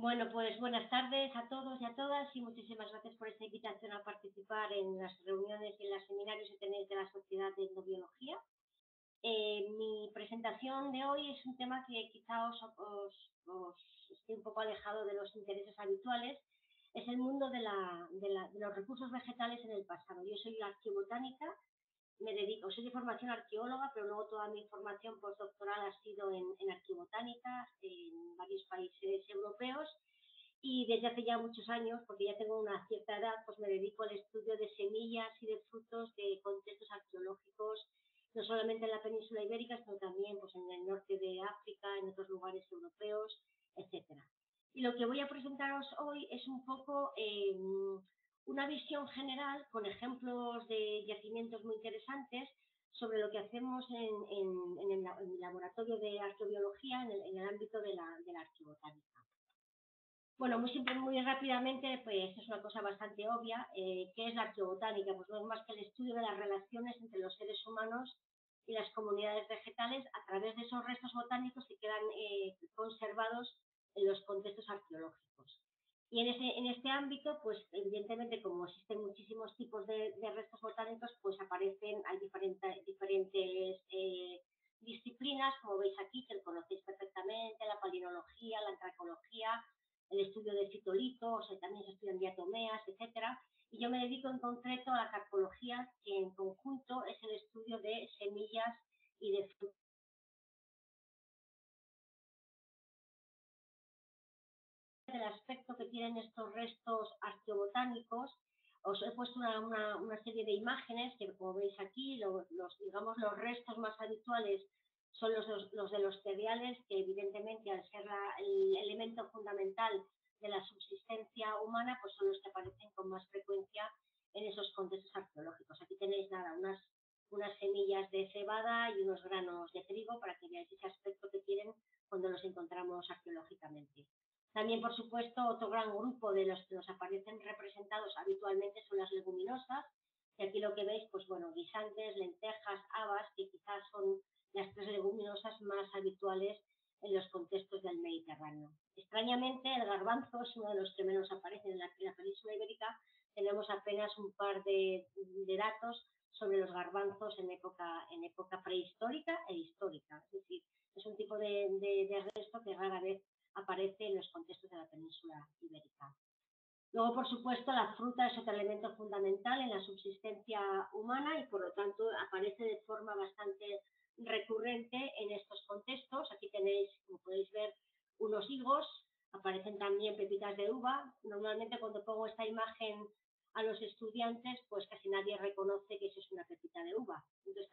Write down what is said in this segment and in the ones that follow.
Bueno, pues buenas tardes a todos y a todas y muchísimas gracias por esta invitación a participar en las reuniones y en los seminarios que tenéis de la Sociedad de Etnobiología. Mi presentación de hoy es un tema que quizá os esté un poco alejado de los intereses habituales. Es el mundo de los recursos vegetales en el pasado. Yo soy arqueobotánica, soy de formación arqueóloga, pero luego toda mi formación postdoctoral ha sido en arqueobotánica en varios países europeos. Y desde hace ya muchos años, porque ya tengo una cierta edad, pues me dedico al estudio de semillas y de frutos de contextos arqueológicos, no solamente en la península ibérica, sino también pues, en el norte de África, en otros lugares europeos, etcétera. Y lo que voy a presentaros hoy es un poco una visión general con ejemplos de yacimientos muy interesantes sobre lo que hacemos en el laboratorio de arqueobiología en el ámbito de la arqueobotánica. Bueno, muy rápidamente, pues es una cosa bastante obvia. ¿Qué es la arqueobotánica? Pues no es más que el estudio de las relaciones entre los seres humanos y las comunidades vegetales a través de esos restos botánicos que quedan conservados en los contextos arqueológicos. Y en este ámbito, pues evidentemente, como existen muchísimos tipos de restos botánicos, pues hay diferentes disciplinas, como veis aquí, que conocéis perfectamente, la palinología, la antracología, el estudio de fitolitos, también se estudian diatomeas, etcétera. Y yo me dedico en concreto a la carpología, que en conjunto es el estudio de semillas y de frutos. El aspecto que tienen estos restos arqueobotánicos, os he puesto una serie de imágenes que, como veis aquí, digamos, los restos más habituales son los de los cereales, que evidentemente al ser el elemento fundamental de la subsistencia humana, pues son los que aparecen con más frecuencia en esos contextos arqueológicos. Aquí tenéis nada, unas semillas de cebada y unos granos de trigo para que veáis ese aspecto que tienen cuando los encontramos arqueológicamente. También, por supuesto, otro gran grupo de los que nos aparecen representados habitualmente son las leguminosas, y aquí lo que veis, pues bueno, guisantes, lentejas, habas, que quizás son las tres leguminosas más habituales en los contextos del Mediterráneo. Extrañamente, el garbanzo es uno de los que menos aparecen en la península ibérica. Tenemos apenas un par de datos sobre los garbanzos en época prehistórica e histórica. Es decir, es un tipo de resto que rara vez aparece en los contextos de la península ibérica. Luego, por supuesto, la fruta es otro elemento fundamental en la subsistencia humana y, por lo tanto, aparece de forma bastante recurrente en estos contextos. Aquí tenéis, como podéis ver, unos higos, aparecen también pepitas de uva. Normalmente, cuando pongo esta imagen a los estudiantes, pues casi nadie reconoce que eso es una pepita de uva. Entonces,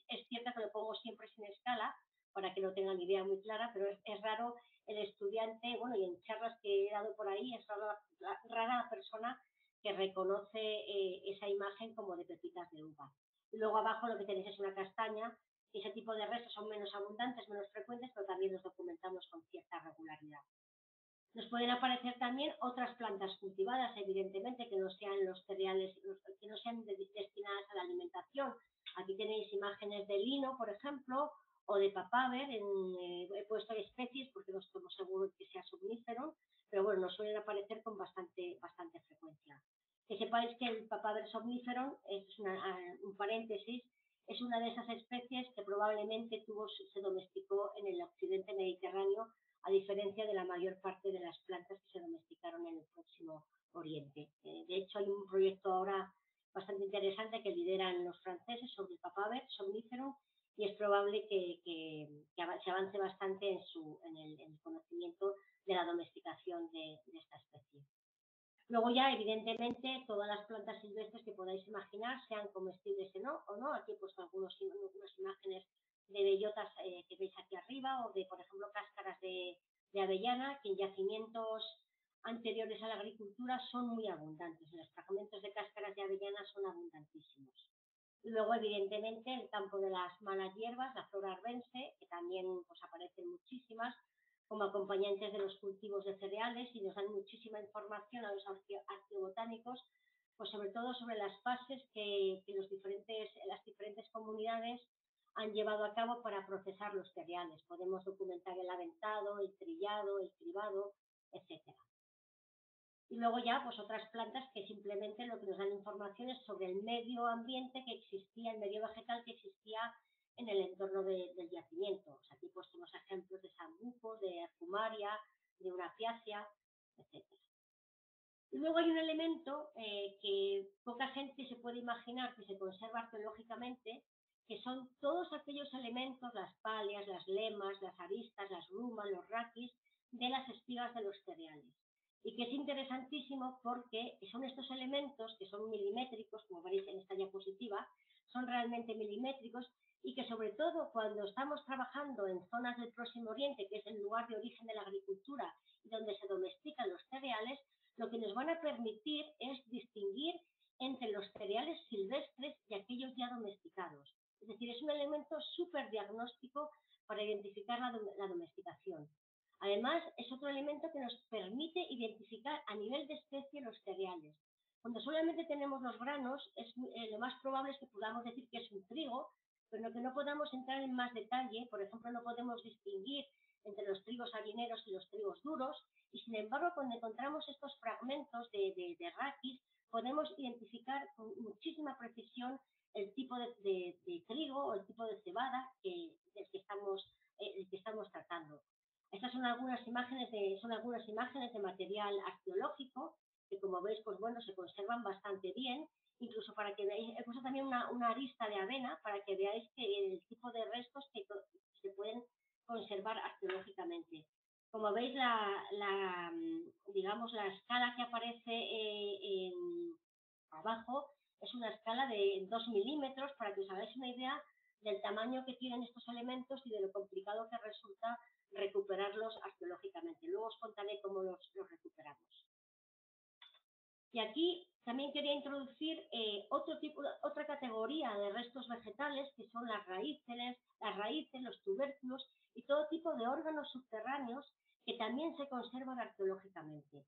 es cierto que lo pongo siempre sin escala, para que no tengan idea muy clara, pero es raro el estudiante, bueno, y en charlas que he dado por ahí, es rara la persona que reconoce esa imagen como de pepitas de uva. Y luego abajo lo que tenéis es una castaña, y ese tipo de restos son menos abundantes, menos frecuentes, pero también los documentamos con cierta regularidad. Nos pueden aparecer también otras plantas cultivadas, evidentemente, que no sean los cereales, que no sean destinadas a la alimentación. Aquí tenéis imágenes de lino, por ejemplo, o de papaver. He puesto especies porque no estamos seguros que sea somnífero, pero bueno, nos suelen aparecer con bastante frecuencia. Que sepáis que el papaver somnífero, es un paréntesis, es una de esas especies que probablemente se domesticó en el occidente mediterráneo, a diferencia de la mayor parte de las plantas que se domesticaron en el próximo Oriente. De hecho, hay un proyecto ahora bastante interesante que lideran los franceses sobre el papaver somnífero, y es probable que se avance bastante en el conocimiento de la domesticación de esta especie. Luego ya, evidentemente, todas las plantas silvestres que podáis imaginar, sean comestibles o no. Aquí he puesto algunas imágenes de bellotas que veis aquí arriba, o de, por ejemplo, cáscaras de avellana, que en yacimientos anteriores a la agricultura son muy abundantes. Los fragmentos de cáscaras de avellana son abundantísimos. Y luego, evidentemente, el campo de las malas hierbas, la flora arbense, que también pues, aparecen muchísimas, como acompañantes de los cultivos de cereales, y nos dan muchísima información a los arqueobotánicos, pues sobre todo sobre las fases que las diferentes comunidades han llevado a cabo para procesar los cereales. Podemos documentar el aventado, el trillado, el cribado, etcétera. Y luego ya, pues otras plantas que simplemente lo que nos dan informaciones sobre el medio ambiente que existía, el medio vegetal que existía en el entorno del yacimiento. O sea, aquí pues tenemos ejemplos de sambucos, de fumaria, de una apiacia, etcétera. Y luego hay un elemento que poca gente se puede imaginar que se conserva arqueológicamente, que son todos aquellos elementos, las palias, las lemas, las aristas, las rumas, los raquis, de las espigas de los cereales. Y que es interesantísimo porque son estos elementos que son milimétricos, como veréis en esta diapositiva, son realmente milimétricos y que sobre todo cuando estamos trabajando en zonas del Próximo Oriente, que es el lugar de origen de la agricultura y donde se domestican los cereales, lo que nos van a permitir es distinguir entre los cereales silvestres y aquellos ya domesticados. Es decir, es un elemento súper diagnóstico para identificar la domesticación. Además, es otro elemento que nos permite identificar a nivel de especie los cereales. Cuando solamente tenemos los granos, lo más probable es que podamos decir que es un trigo, pero que no podamos entrar en más detalle. Por ejemplo, no podemos distinguir entre los trigos harineros y los trigos duros, y sin embargo, cuando encontramos estos fragmentos de raquis, podemos identificar con muchísima precisión el tipo de trigo o el tipo de cebada del que estamos tratando. Estas son algunas imágenes de material arqueológico que, como veis, pues bueno, se conservan bastante bien. Incluso para que veáis, he puesto también una arista de avena para que veáis que el tipo de restos que se pueden conservar arqueológicamente. Como veis, digamos, la escala que aparece abajo es una escala de 2 milímetros para que os hagáis una idea del tamaño que tienen estos elementos y de lo complicado que resulta recuperarlos arqueológicamente. Luego os contaré cómo los recuperamos. Y aquí también quería introducir otra categoría de restos vegetales, que son las raíces, los tubérculos y todo tipo de órganos subterráneos que también se conservan arqueológicamente.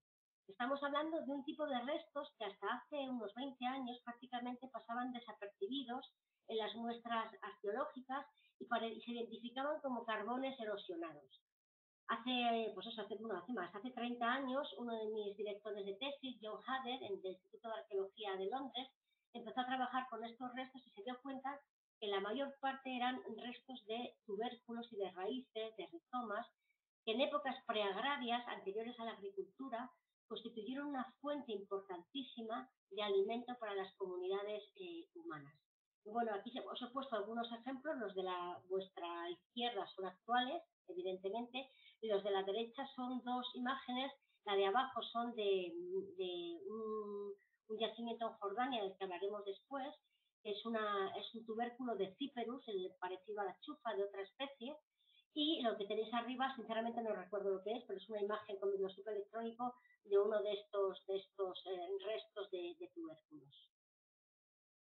Estamos hablando de un tipo de restos que hasta hace unos 20 años prácticamente pasaban desapercibidos en las muestras arqueológicas y se identificaban como carbones erosionados. Hace 30 años, uno de mis directores de tesis, John Hader, del Instituto de Arqueología de Londres, empezó a trabajar con estos restos y se dio cuenta que la mayor parte eran restos de tubérculos y de raíces, de rizomas, que en épocas preagrarias, anteriores a la agricultura, constituyeron una fuente importantísima de alimento para las comunidades humanas. Y bueno, aquí os he puesto algunos ejemplos, los de vuestra izquierda son actuales, evidentemente, y los de la derecha son dos imágenes. La de abajo son de un yacimiento en Jordania, del que hablaremos después, que es un tubérculo de Cyperus, parecido a la chufa de otra especie, y lo que tenéis arriba, sinceramente no recuerdo lo que es, pero es una imagen con microscopio electrónico de uno de estos restos de tubérculos.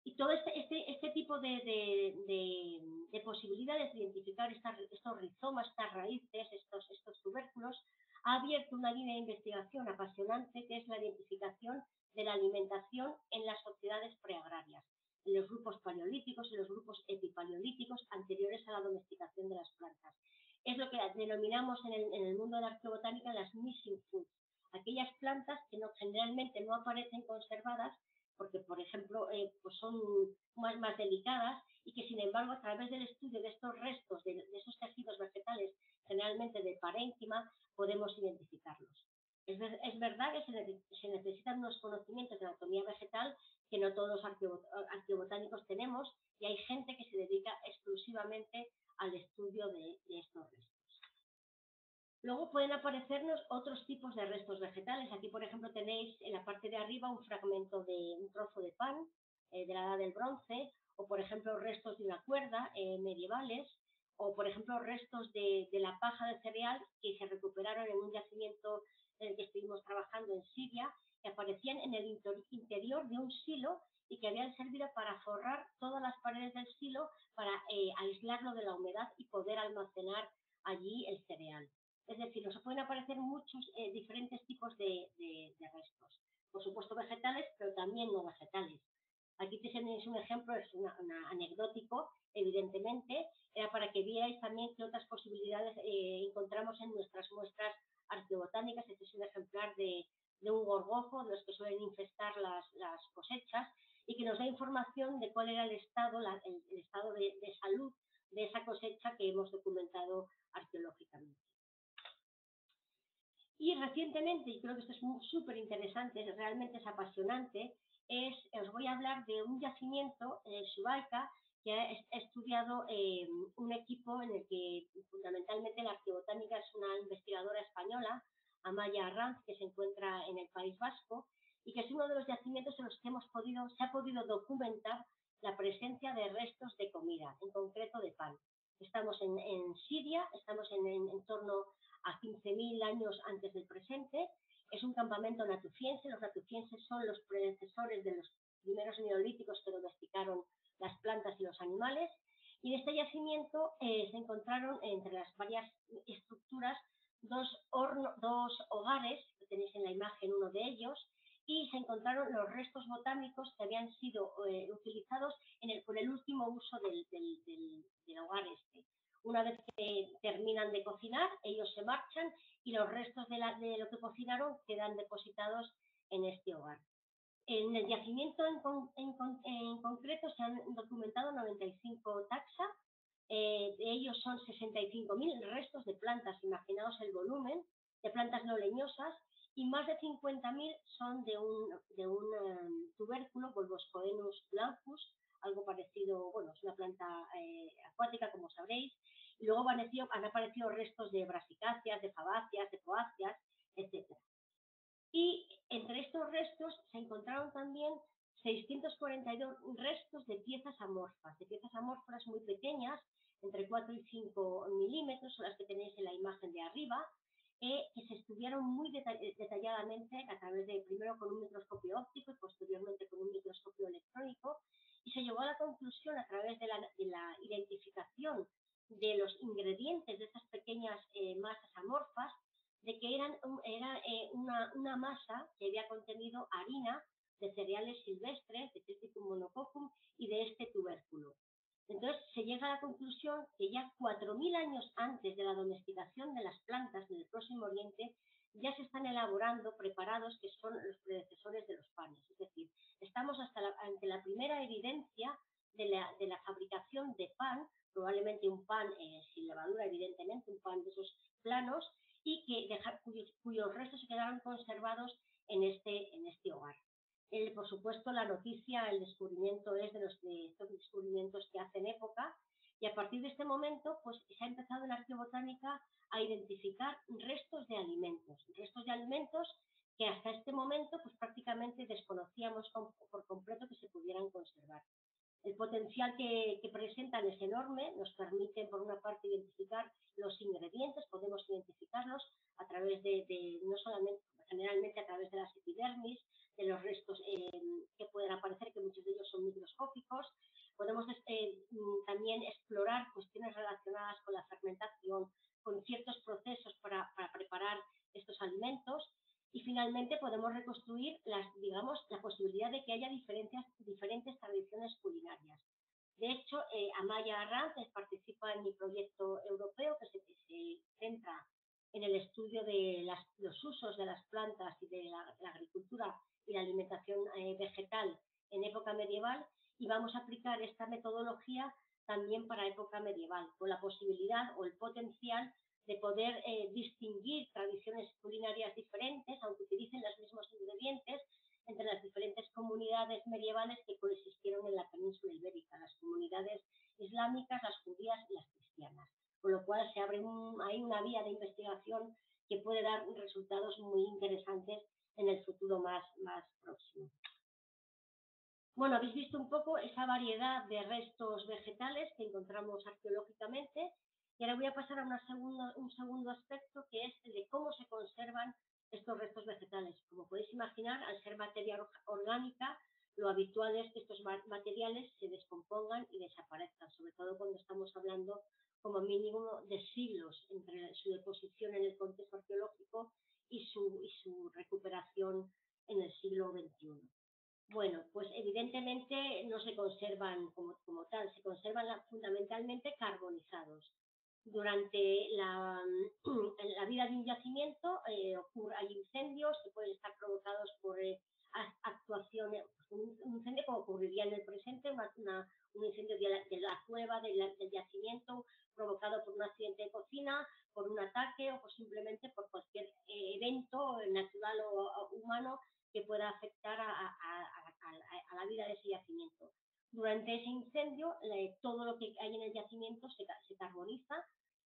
Y todo este tipo de posibilidades de identificar estos rizomas, estas raíces, estos tubérculos, ha abierto una línea de investigación apasionante, que es la identificación de la alimentación en las sociedades preagrarias, en los grupos paleolíticos y los grupos epipaleolíticos anteriores a la domesticación de las plantas. Es lo que denominamos en el mundo de la arqueobotánica las missing foods, aquellas plantas que generalmente no aparecen conservadas porque, por ejemplo, pues son más delicadas y que, sin embargo, a través del estudio de estos restos, de esos tejidos vegetales, generalmente de parénquima, podemos identificarlos. Es verdad que se necesitan unos conocimientos de anatomía vegetal que no todos los arqueobotánicos tenemos, y hay gente que se dedica exclusivamente al estudio de estos restos. Luego pueden aparecernos otros tipos de restos vegetales. Aquí, por ejemplo, tenéis en la parte de arriba un fragmento de un trozo de pan de la edad del bronce, o por ejemplo restos de una cuerda medievales, o por ejemplo restos de la paja de cereal que se recuperaron en un yacimiento en el que estuvimos trabajando en Siria, que aparecían en el interior de un silo y que habían servido para forrar todas las paredes del silo para aislarlo de la humedad y poder almacenar allí el cereal. Es decir, nos pueden aparecer muchos diferentes tipos de restos. Por supuesto vegetales, pero también no vegetales. Aquí tenéis un ejemplo, es anecdótico, evidentemente, era para que vierais también qué otras posibilidades encontramos en nuestras muestras arqueobotánicas arqueobotánicas. Este es un ejemplar de un gorgojo, de los que suelen infestar las cosechas, y que nos da información de cuál era el estado, el estado de salud de esa cosecha que hemos documentado arqueológicamente. Y recientemente, y creo que esto es súper interesante, realmente es apasionante, os voy a hablar de un yacimiento en Subalca que ha estudiado un equipo en el que fundamentalmente la arqueobotánica es una investigadora española, Amaya Arranz, que se encuentra en el País Vasco, y que es uno de los yacimientos en los que se ha podido documentar la presencia de restos de comida, en concreto de pan. Estamos en Siria, estamos en torno a 15.000 años antes del presente. Es un campamento natufiense. Los natufienses son los predecesores de los primeros neolíticos que domesticaron las plantas y los animales. Y en este yacimiento se encontraron entre las varias estructuras dos hogares, que tenéis en la imagen uno de ellos, y se encontraron los restos botánicos que habían sido utilizados por el último uso del hogar este. Una vez que terminan de cocinar, ellos se marchan y los restos de lo que cocinaron quedan depositados en este hogar. En el yacimiento en concreto se han documentado 95 taxa, de ellos son 65.000 restos de plantas, imaginaos el volumen, de plantas no leñosas, y más de 50.000 son de un tubérculo, Bulboscoenus glaucus, algo parecido, bueno, es una planta acuática, como sabréis, y luego han aparecido restos de brasicáceas, de fabáceas, de poáceas, etc. Y entre estos restos se encontraron también 642 restos de piezas amorfas muy pequeñas, entre 4 y 5 milímetros, son las que tenéis en la imagen de arriba, que se estudiaron muy detalladamente a través de, primero con un microscopio óptico y posteriormente con un microscopio electrónico, y se llegó a la conclusión a través de la identificación de los ingredientes de estas pequeñas masas amorfas, de que era una masa que había contenido harina de cereales silvestres, de Triticum monococcum y de este tubérculo. Entonces se llega a la conclusión que ya 4.000 años antes de la domesticación de las plantas en el Próximo Oriente ya se están elaborando preparados que son los predecesores de los panes. Es decir, estamos ante la primera evidencia de la fabricación de pan, probablemente un pan sin levadura, evidentemente, un pan de esos planos, y cuyos restos se quedaron conservados en este hogar. Por supuesto, la noticia, el descubrimiento es de estos descubrimientos que hacen época, y a partir de este momento pues, se ha empezado en la arqueobotánica a identificar restos de alimentos que hasta este momento pues, prácticamente desconocíamos por completo que se pudieran conservar. El potencial que presentan es enorme, nos permiten por una parte identificar los ingredientes, podemos identificarlos a través no solamente, generalmente a través de las epidermis, de los restos que pueden aparecer, que muchos de ellos son microscópicos. Podemos también explorar cuestiones relacionadas con la fermentación, con ciertos procesos para preparar estos alimentos. Y finalmente podemos reconstruir la posibilidad de que haya diferentes tradiciones culinarias. De hecho, Amaya Arranz participa en mi proyecto europeo que se centra en el estudio de los usos de las plantas y de la agricultura y la alimentación vegetal en época medieval, y vamos a aplicar esta metodología también para época medieval, con la posibilidad o el potencial de poder distinguir tradiciones culinarias diferentes, aunque utilicen los mismos ingredientes, entre las diferentes comunidades medievales que coexistieron en la península ibérica, las comunidades islámicas, las judías y las cristianas. Con lo cual se abre ahí una vía de investigación que puede dar resultados muy interesantes en el futuro más próximo. Bueno, habéis visto un poco esa variedad de restos vegetales que encontramos arqueológicamente, y ahora voy a pasar a un segundo aspecto, que es el de cómo se conservan estos restos vegetales. Como podéis imaginar, al ser materia orgánica, lo habitual es que estos materiales se descompongan y desaparezcan, sobre todo cuando estamos hablando como mínimo de siglos entre su deposición en el contexto arqueológico y su recuperación en el siglo XXI. Bueno, pues evidentemente no se conservan como tal, se conservan fundamentalmente carbonizados. Durante en la vida de un yacimiento hay incendios que pueden estar provocados por actuaciones, un incendio como ocurriría en el presente, un incendio de la cueva, del yacimiento, provocado por un accidente de cocina, por un ataque o simplemente por cualquier evento natural o humano que pueda afectar a la vida de ese yacimiento. Durante ese incendio, todo lo que hay en el yacimiento se carboniza.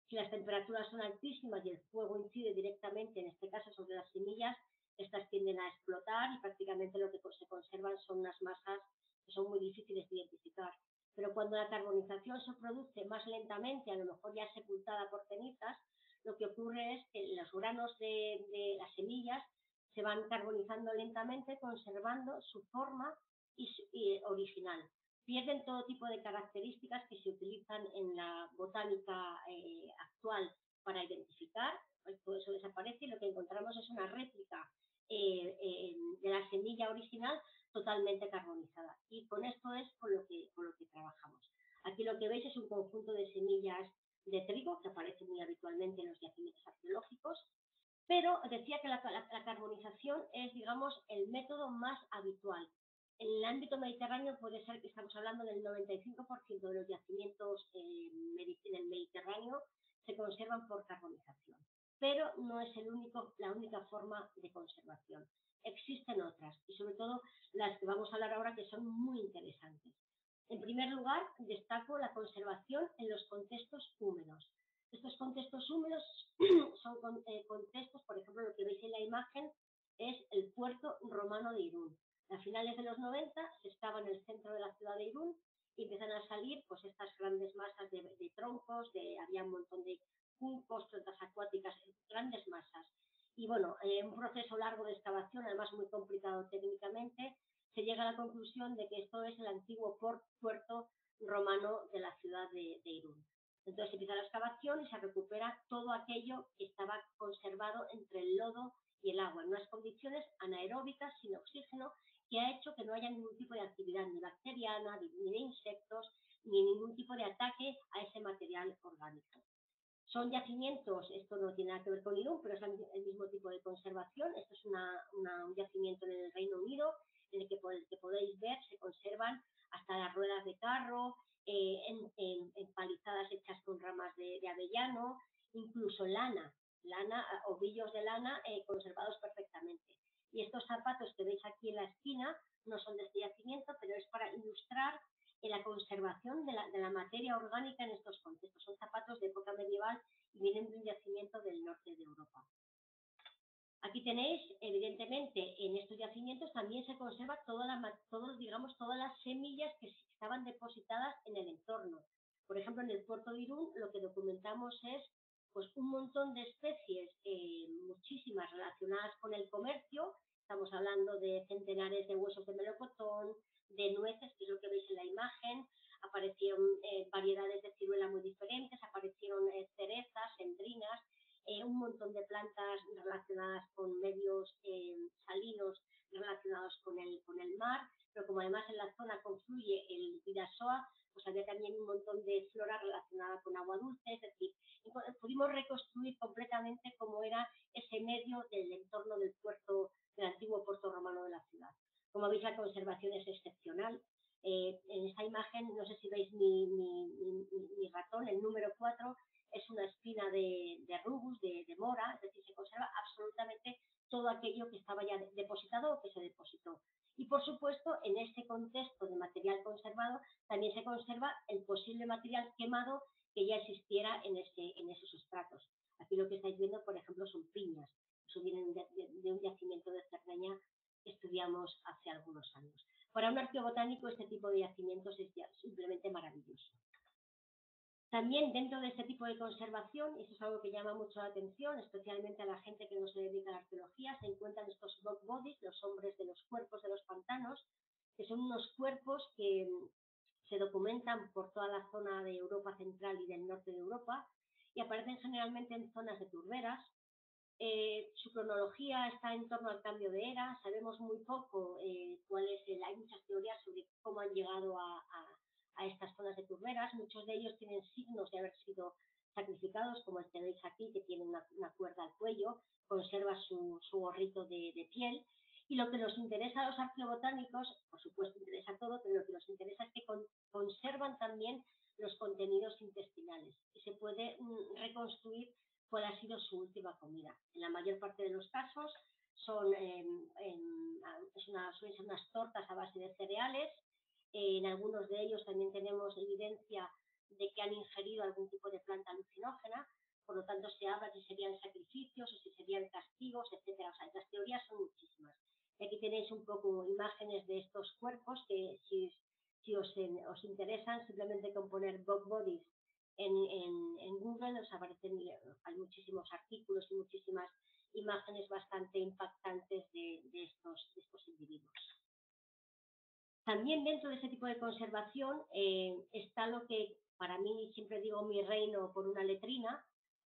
Si las temperaturas son altísimas y el fuego incide directamente, en este caso sobre las semillas, estas tienden a explotar y prácticamente lo que se conservan son unas masas que son muy difíciles de identificar. Pero cuando la carbonización se produce más lentamente, a lo mejor ya sepultada por cenizas, lo que ocurre es que los granos de las semillas se van carbonizando lentamente, conservando su forma original. Pierden todo tipo de características que se utilizan en la botánica actual para identificar, todo eso desaparece y lo que encontramos es una réplica de la semilla original totalmente carbonizada. Y con esto es con lo que trabajamos. Aquí lo que veis es un conjunto de semillas de trigo que aparece muy habitualmente en los yacimientos arqueológicos, pero decía que la carbonización es, digamos, el método más habitual. En el ámbito mediterráneo puede ser que estamos hablando del 95% de los yacimientos en el Mediterráneo se conservan por carbonización, pero no es la única forma de conservación. Existen otras y sobre todo las que vamos a hablar ahora que son muy interesantes. En primer lugar, destaco la conservación en los contextos húmedos. Estos contextos húmedos son contextos, por ejemplo, lo que veis en la imagen es el puerto romano de Irún. A finales de los 90 se estaba en el centro de la ciudad de Irún y empiezan a salir pues estas grandes masas de troncos, había un montón de juncos, plantas acuáticas, grandes masas. Y bueno, un proceso largo de excavación, además muy complicado técnicamente, se llega a la conclusión de que esto es el antiguo puerto romano de la ciudad de Irún. Entonces empieza la excavación y se recupera todo aquello que estaba conservado entre el lodo y el agua, en unas condiciones anaeróbicas, sin oxígeno, que ha hecho que no haya ningún tipo de actividad ni bacteriana, ni de insectos, ni ningún tipo de ataque a ese material orgánico. Son yacimientos, esto no tiene nada que ver con Irún, pero es el mismo tipo de conservación. Esto es un yacimiento en el Reino Unido, en el que podéis ver, se conservan hasta las ruedas de carro, empalizadas hechas con ramas de avellano, incluso lana, ovillos de lana conservados perfectamente. Y estos zapatos que veis aquí en la esquina no son de este yacimiento, pero es para ilustrar la conservación de la materia orgánica en estos contextos. Son zapatos de época medieval y vienen de un yacimiento del norte de Europa. Aquí tenéis, evidentemente, en estos yacimientos también se conserva todas las semillas que estaban depositadas en el entorno. Por ejemplo, en el puerto de Irún lo que documentamos es pues, un montón de especies, muchísimas relacionadas con el comercio. Estamos hablando de centenares de huesos de melocotón, de nueces, que es lo que veis en la imagen. Aparecieron variedades de ciruela muy diferentes, aparecieron cerezas, endrinas, un montón de plantas relacionadas con medios salinos relacionados con el mar, pero como además en la zona confluye el Bidasoa, pues había también un montón de flora relacionada con agua dulce, es decir, pudimos reconstruir completamente cómo era ese medio del entorno del antiguo puerto romano de la ciudad. Como veis, la conservación es excepcional. En esta imagen, no sé si veis mi ratón, el número 4, es una espina de rubus, de mora, es decir, se conserva absolutamente todo aquello que estaba ya depositado o que se depositó. Y por supuesto, en este contexto de material conservado, también se conserva el posible material quemado que ya existiera en esos sustratos. Aquí lo que estáis viendo, por ejemplo, son piñas. Eso viene de un yacimiento de Cerdeña que estudiamos hace algunos años. Para un arqueobotánico, este tipo de yacimientos es ya simplemente maravilloso. También dentro de este tipo de conservación, y eso es algo que llama mucho la atención, especialmente a la gente que no se dedica a la arqueología, se encuentran estos rock bodies, los hombres de los cuerpos de los pantanos, que son unos cuerpos que se documentan por toda la zona de Europa central y del norte de Europa y aparecen generalmente en zonas de turberas. Su cronología está en torno al cambio de era, sabemos muy poco hay muchas teorías sobre cómo han llegado a estas zonas de turberas. Muchos de ellos tienen signos de haber sido sacrificados, como el que veis aquí, que tiene una cuerda al cuello, conserva su gorrito de piel. Y lo que nos interesa a los arqueobotánicos, por supuesto interesa todo, pero lo que nos interesa es que conservan también los contenidos intestinales y se puede reconstruir cuál ha sido su última comida. En la mayor parte de los casos suelen ser unas tortas a base de cereales. En algunos de ellos también tenemos evidencia de que han ingerido algún tipo de planta alucinógena, por lo tanto se habla si serían sacrificios o si serían castigos, etcétera. O sea, las teorías son muchísimas. Y aquí tenéis un poco imágenes de estos cuerpos que si os interesan, simplemente con poner Bog Bodies en Google os aparecen, hay muchísimos artículos y muchísimas imágenes bastante impactantes de estos individuos. También dentro de ese tipo de conservación está lo que para mí siempre digo mi reino por una letrina,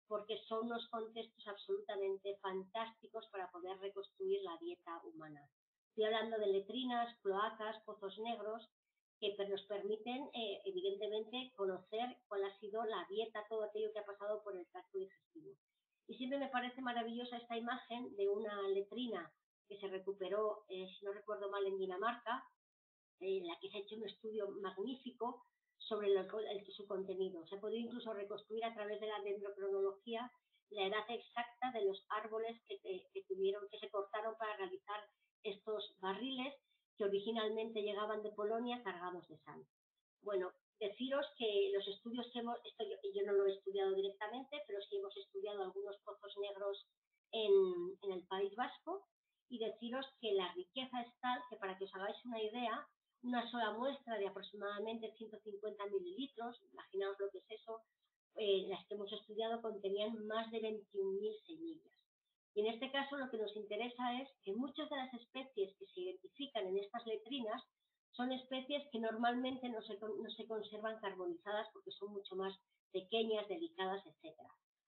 porque son unos contextos absolutamente fantásticos para poder reconstruir la dieta humana. Estoy hablando de letrinas, cloacas, pozos negros, que nos permiten evidentemente conocer cuál ha sido la dieta, todo aquello que ha pasado por el tracto digestivo. Y siempre me parece maravillosa esta imagen de una letrina que se recuperó, si no recuerdo mal, en Dinamarca, en la que se ha hecho un estudio magnífico sobre su contenido. Se ha podido incluso reconstruir a través de la dendrocronología la edad exacta de los árboles que se cortaron para realizar estos barriles que originalmente llegaban de Polonia cargados de sal. Bueno, deciros que los estudios que yo no lo he estudiado directamente, pero sí hemos estudiado algunos pozos negros en el País Vasco, y deciros que la riqueza es tal que, para que os hagáis una idea, una sola muestra de aproximadamente 150 mililitros, imaginaos lo que es eso, las que hemos estudiado contenían más de 21.000 semillas. Y en este caso lo que nos interesa es que muchas de las especies que se identifican en estas letrinas son especies que normalmente no se conservan carbonizadas porque son mucho más pequeñas, delicadas, etc.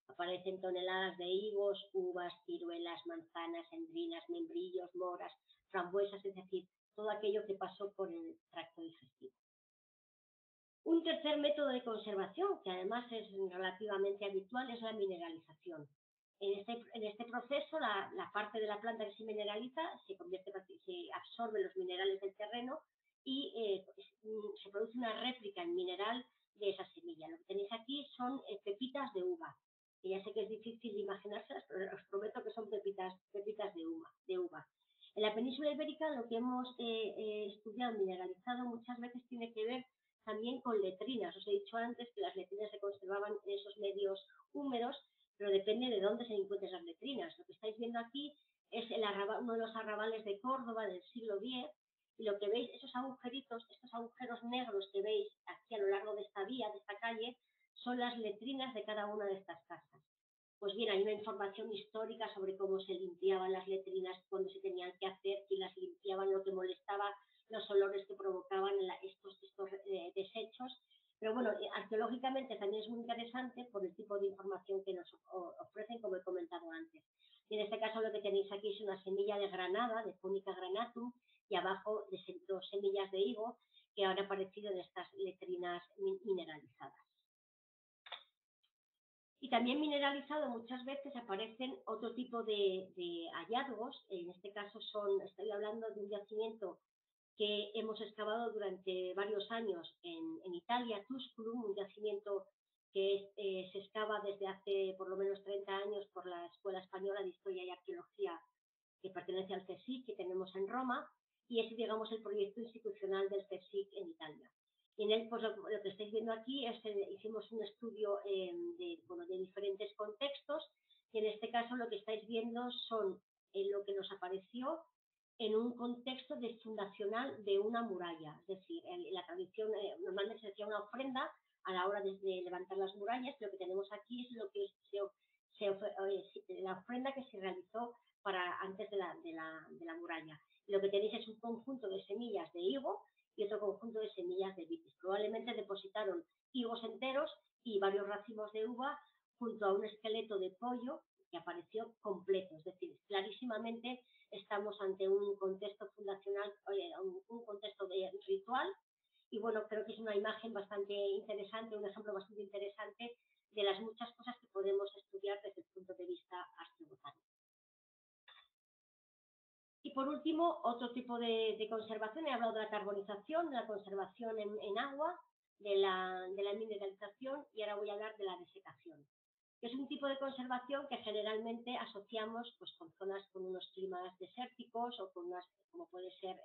Aparecen toneladas de higos, uvas, ciruelas, manzanas, endrinas, membrillos, moras, frambuesas, es decir, todo aquello que pasó por el tracto digestivo. Un tercer método de conservación, que además es relativamente habitual, es la mineralización. En este proceso, la parte de la planta que se mineraliza se absorbe los minerales del terreno y se produce una réplica en mineral de esa semilla. Lo que tenéis aquí son pepitas de uva, que ya sé que es difícil de imaginárselas, pero os prometo que son pepitas de uva. En la península ibérica lo que hemos estudiado mineralizado muchas veces tiene que ver también con letrinas. Os he dicho antes que las letrinas se conservaban en esos medios húmedos, pero depende de dónde se encuentren las letrinas. Lo que estáis viendo aquí es uno de los arrabales de Córdoba del siglo X, y lo que veis, esos agujeritos, estos agujeros negros que veis aquí a lo largo de esta vía, de esta calle, son las letrinas de cada una de estas casas. Pues bien, hay una información histórica sobre cómo se limpiaban las letrinas, cuándo se tenían que hacer, quién las limpiaban, lo que molestaba, los olores que provocaban estos desechos. Pero bueno, arqueológicamente también es muy interesante por el tipo de información que nos ofrecen, como he comentado antes. Y en este caso lo que tenéis aquí es una semilla de granada, de Punica granatum, y abajo de 2 semillas de higo que han aparecido en estas letrinas mineralizadas. Y también mineralizado muchas veces aparecen otro tipo de hallazgos. En este caso estoy hablando de un yacimiento que hemos excavado durante varios años en Italia, Tusculum, un yacimiento que se excava desde hace por lo menos 30 años por la Escuela Española de Historia y Arqueología, que pertenece al CSIC, que tenemos en Roma, y es, digamos, el proyecto institucional del CSIC en Italia. Y en él, pues lo que estáis viendo aquí es hicimos un estudio de diferentes contextos, y en este caso lo que estáis viendo son lo que nos apareció en un contexto fundacional de una muralla. Es decir, en la tradición normalmente se hacía una ofrenda a la hora de levantar las murallas. Lo que tenemos aquí es lo que la ofrenda que se realizó antes de la muralla. Y lo que tenéis es un conjunto de semillas de higo y otro conjunto de semillas de vitis. Probablemente depositaron higos enteros y varios racimos de uva junto a un esqueleto de pollo que apareció completo. Es decir, clarísimamente estamos ante un contexto fundacional, un contexto de ritual, y bueno, creo que es una imagen bastante interesante, un ejemplo bastante interesante de las muchas cosas que podemos estudiar desde el punto de vista arqueobotánico. Y por último, otro tipo de conservación, he hablado de la carbonización, de la conservación en agua, de la mineralización, y ahora voy a hablar de la desecación, que es un tipo de conservación que generalmente asociamos pues, con zonas con unos climas desérticos o con unas, como puede ser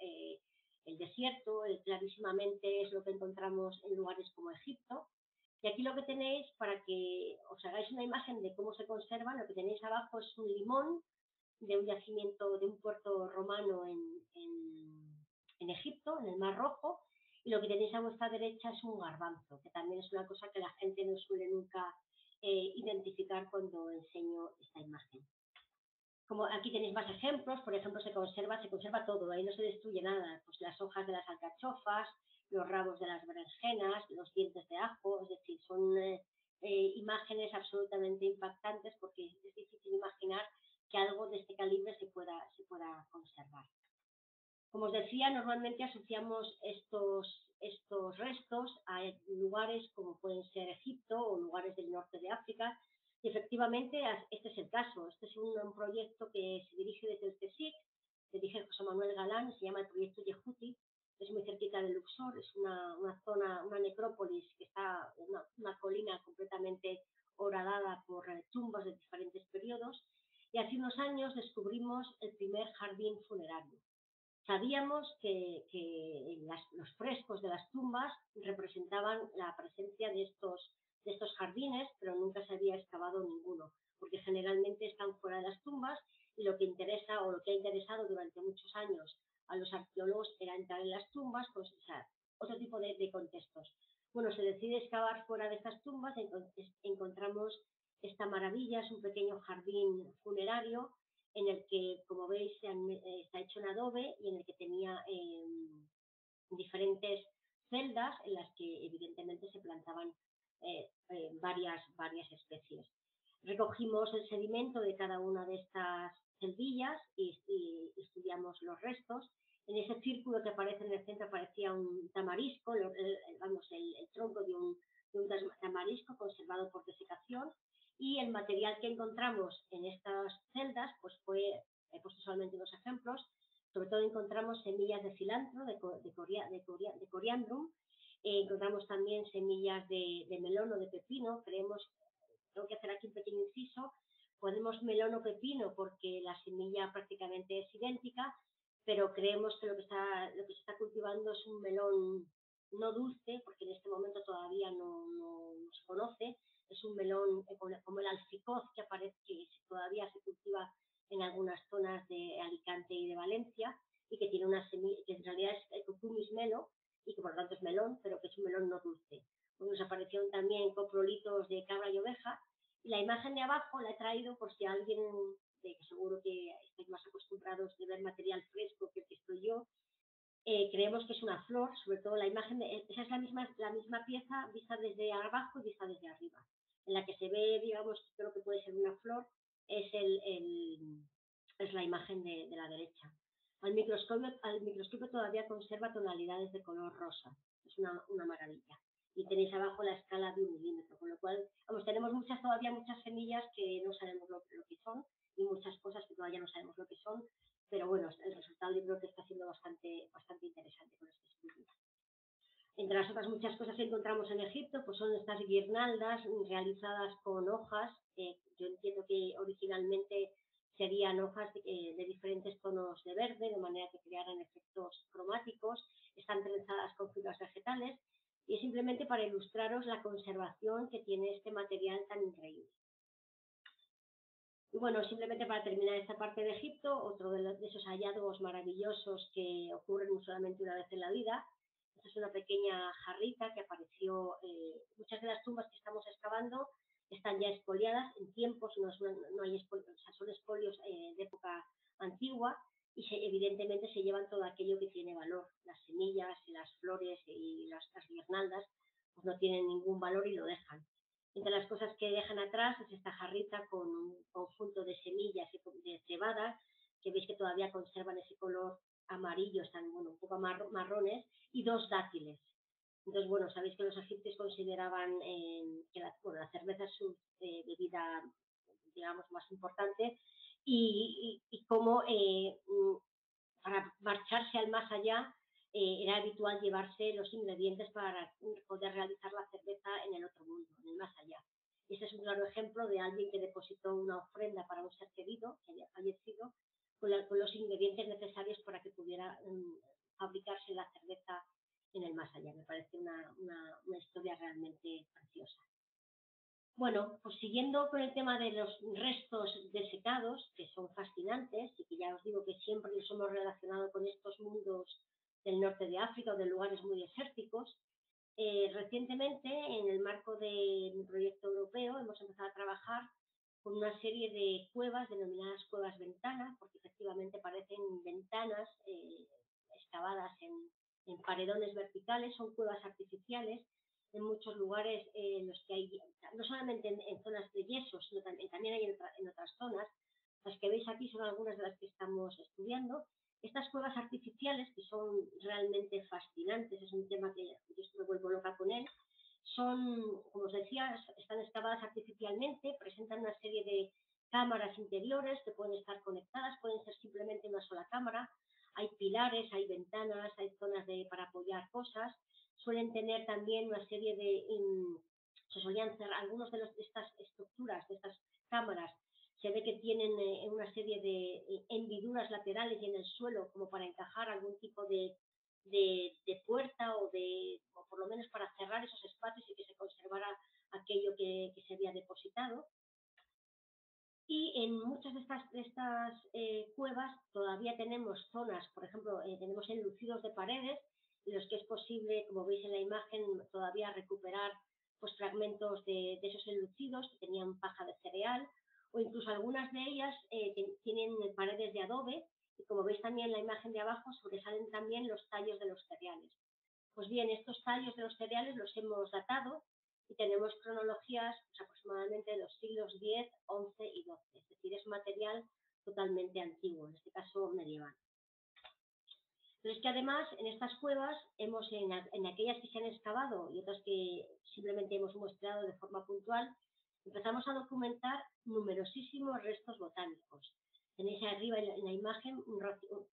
el desierto, clarísimamente es lo que encontramos en lugares como Egipto. Y aquí lo que tenéis, para que os hagáis una imagen de cómo se conservan, lo que tenéis abajo es un limón de un yacimiento, de un puerto romano en Egipto, en el Mar Rojo, y lo que tenéis a vuestra derecha es un garbanzo, que también es una cosa que la gente no suele nunca identificar cuando enseño esta imagen. Como aquí tenéis más ejemplos, por ejemplo, se conserva todo, ahí no se destruye nada, pues las hojas de las alcachofas, los rabos de las berenjenas, los dientes de ajo, es decir, son imágenes absolutamente impactantes porque es difícil imaginar que algo de este calibre se pueda conservar. Como os decía, normalmente asociamos estos restos a lugares como pueden ser Egipto o lugares del norte de África, y efectivamente este es el caso. Este es un proyecto que se dirige desde el CSIC, se dirige José Manuel Galán, se llama el proyecto Yehuti, es muy cerquita de Luxor, es una zona, una necrópolis que está en una colina completamente horadada por tumbas de diferentes periodos, y hace unos años descubrimos el primer jardín funerario. Sabíamos que los frescos de las tumbas representaban la presencia de estos jardines, pero nunca se había excavado ninguno, porque generalmente están fuera de las tumbas y lo que interesa o lo que ha interesado durante muchos años a los arqueólogos era entrar en las tumbas, pues, o sea, otro tipo de contextos. Bueno, se decide excavar fuera de estas tumbas, entonces encontramos esta maravilla, es un pequeño jardín funerario en el que, como veis, está hecho en adobe y en el que tenía diferentes celdas en las que evidentemente se plantaban varias especies. Recogimos el sedimento de cada una de estas celdillas y estudiamos los restos. En ese círculo que aparece en el centro aparecía un tamarisco, el tronco de un tamarisco conservado por desecación, y el material que encontramos en estas celdas pues he puesto solamente unos ejemplos. Sobre todo encontramos semillas de cilantro, de coriandrum, encontramos también semillas de melón o de pepino. Tengo que hacer aquí un pequeño inciso, ponemos melón o pepino porque la semilla prácticamente es idéntica, pero creemos que lo que se está cultivando es un melón no dulce, porque en este momento todavía no se conoce, es un melón como el alficoz que todavía se cultiva en algunas zonas de Alicante y de Valencia, y que tiene una semilla, que en realidad es Cucumis melo, y que por lo tanto es melón, pero que es un melón no dulce. Pues nos aparecieron también coprolitos de cabra y oveja, y la imagen de abajo la he traído por si alguien, que seguro que estáis más acostumbrados de ver material fresco que el que estoy yo, creemos que es una flor, sobre todo la imagen, esa es la misma pieza vista desde abajo y vista desde arriba. En la que se ve, digamos, creo que puede ser una flor, es la imagen de la derecha. Al microscopio todavía conserva tonalidades de color rosa, es una maravilla. Y tenéis abajo la escala de 1 milímetro, con lo cual, tenemos todavía muchas semillas que no sabemos lo que son, y muchas cosas que todavía no sabemos lo que son, pero bueno, el resultado yo creo que está siendo bastante interesante con este estudio. Entre las otras muchas cosas que encontramos en Egipto, pues son estas guirnaldas realizadas con hojas. Yo entiendo que originalmente serían hojas de diferentes tonos de verde, de manera que crearan efectos cromáticos. Están trenzadas con fibras vegetales y es simplemente para ilustraros la conservación que tiene este material tan increíble. Y bueno, simplemente para terminar esta parte de Egipto, otro de esos hallazgos maravillosos que ocurren solamente una vez en la vida. Esta es una pequeña jarrita que apareció. Muchas de las tumbas que estamos excavando están ya expoliadas, en tiempos no hay expolios, o sea, son expolios de época antigua, y evidentemente se llevan todo aquello que tiene valor. Las semillas, las flores y las guirnaldas pues no tienen ningún valor y lo dejan. Entre las cosas que dejan atrás es esta jarrita con un conjunto de semillas de cebada, que veis que todavía conservan ese color amarillo, están un poco marrones, y 2 dátiles. Entonces, bueno, sabéis que los egipcios consideraban que la cerveza es su bebida, digamos, más importante y cómo para marcharse al más allá era habitual llevarse los ingredientes para poder realizar la cerveza en el otro mundo, en el más allá. Y ese es un claro ejemplo de alguien que depositó una ofrenda para un ser querido que había fallecido con los ingredientes necesarios para que pudiera fabricarse la cerveza en el más allá. Me parece una historia realmente preciosa. Bueno, pues siguiendo con el tema de los restos desecados, que son fascinantes y que ya os digo que siempre los hemos relacionado con estos mundos del norte de África o de lugares muy desérticos, recientemente, en el marco de un proyecto europeo, hemos empezado a trabajar con una serie de cuevas denominadas cuevas ventana, porque efectivamente parecen ventanas excavadas en paredones verticales, son cuevas artificiales en muchos lugares en los que hay, no solamente en zonas de yeso, sino también hay en otras zonas. Las que veis aquí son algunas de las que estamos estudiando. Estas cuevas artificiales, que son realmente fascinantes, es un tema que yo me vuelvo loca con él, son, como os decía, están excavadas artificialmente, presentan una serie de cámaras interiores que pueden estar conectadas, pueden ser simplemente una sola cámara, hay pilares, hay ventanas, hay zonas para apoyar cosas, suelen tener también una serie de, se solían cerrar, algunos de estas estructuras, de estas cámaras, se ve que tienen una serie de hendiduras laterales y en el suelo como para encajar algún tipo de puerta o por lo menos para cerrar esos espacios y que se conservara aquello que se había depositado. Y en muchas de estas cuevas todavía tenemos zonas, por ejemplo, tenemos enlucidos de paredes, en los que es posible, como veis en la imagen, todavía recuperar pues, fragmentos de esos enlucidos que tenían paja de cereal, o incluso algunas de ellas tienen paredes de adobe, y como veis también en la imagen de abajo sobresalen también los tallos de los cereales. Pues bien, estos tallos de los cereales los hemos datado y tenemos cronologías pues, aproximadamente de los siglos X, XI y XII, es decir, es material totalmente antiguo, en este caso medieval. Pero es que además en estas cuevas, en aquellas que se han excavado y otras que simplemente hemos muestrado de forma puntual, empezamos a documentar numerosísimos restos botánicos. Tenéis arriba en la imagen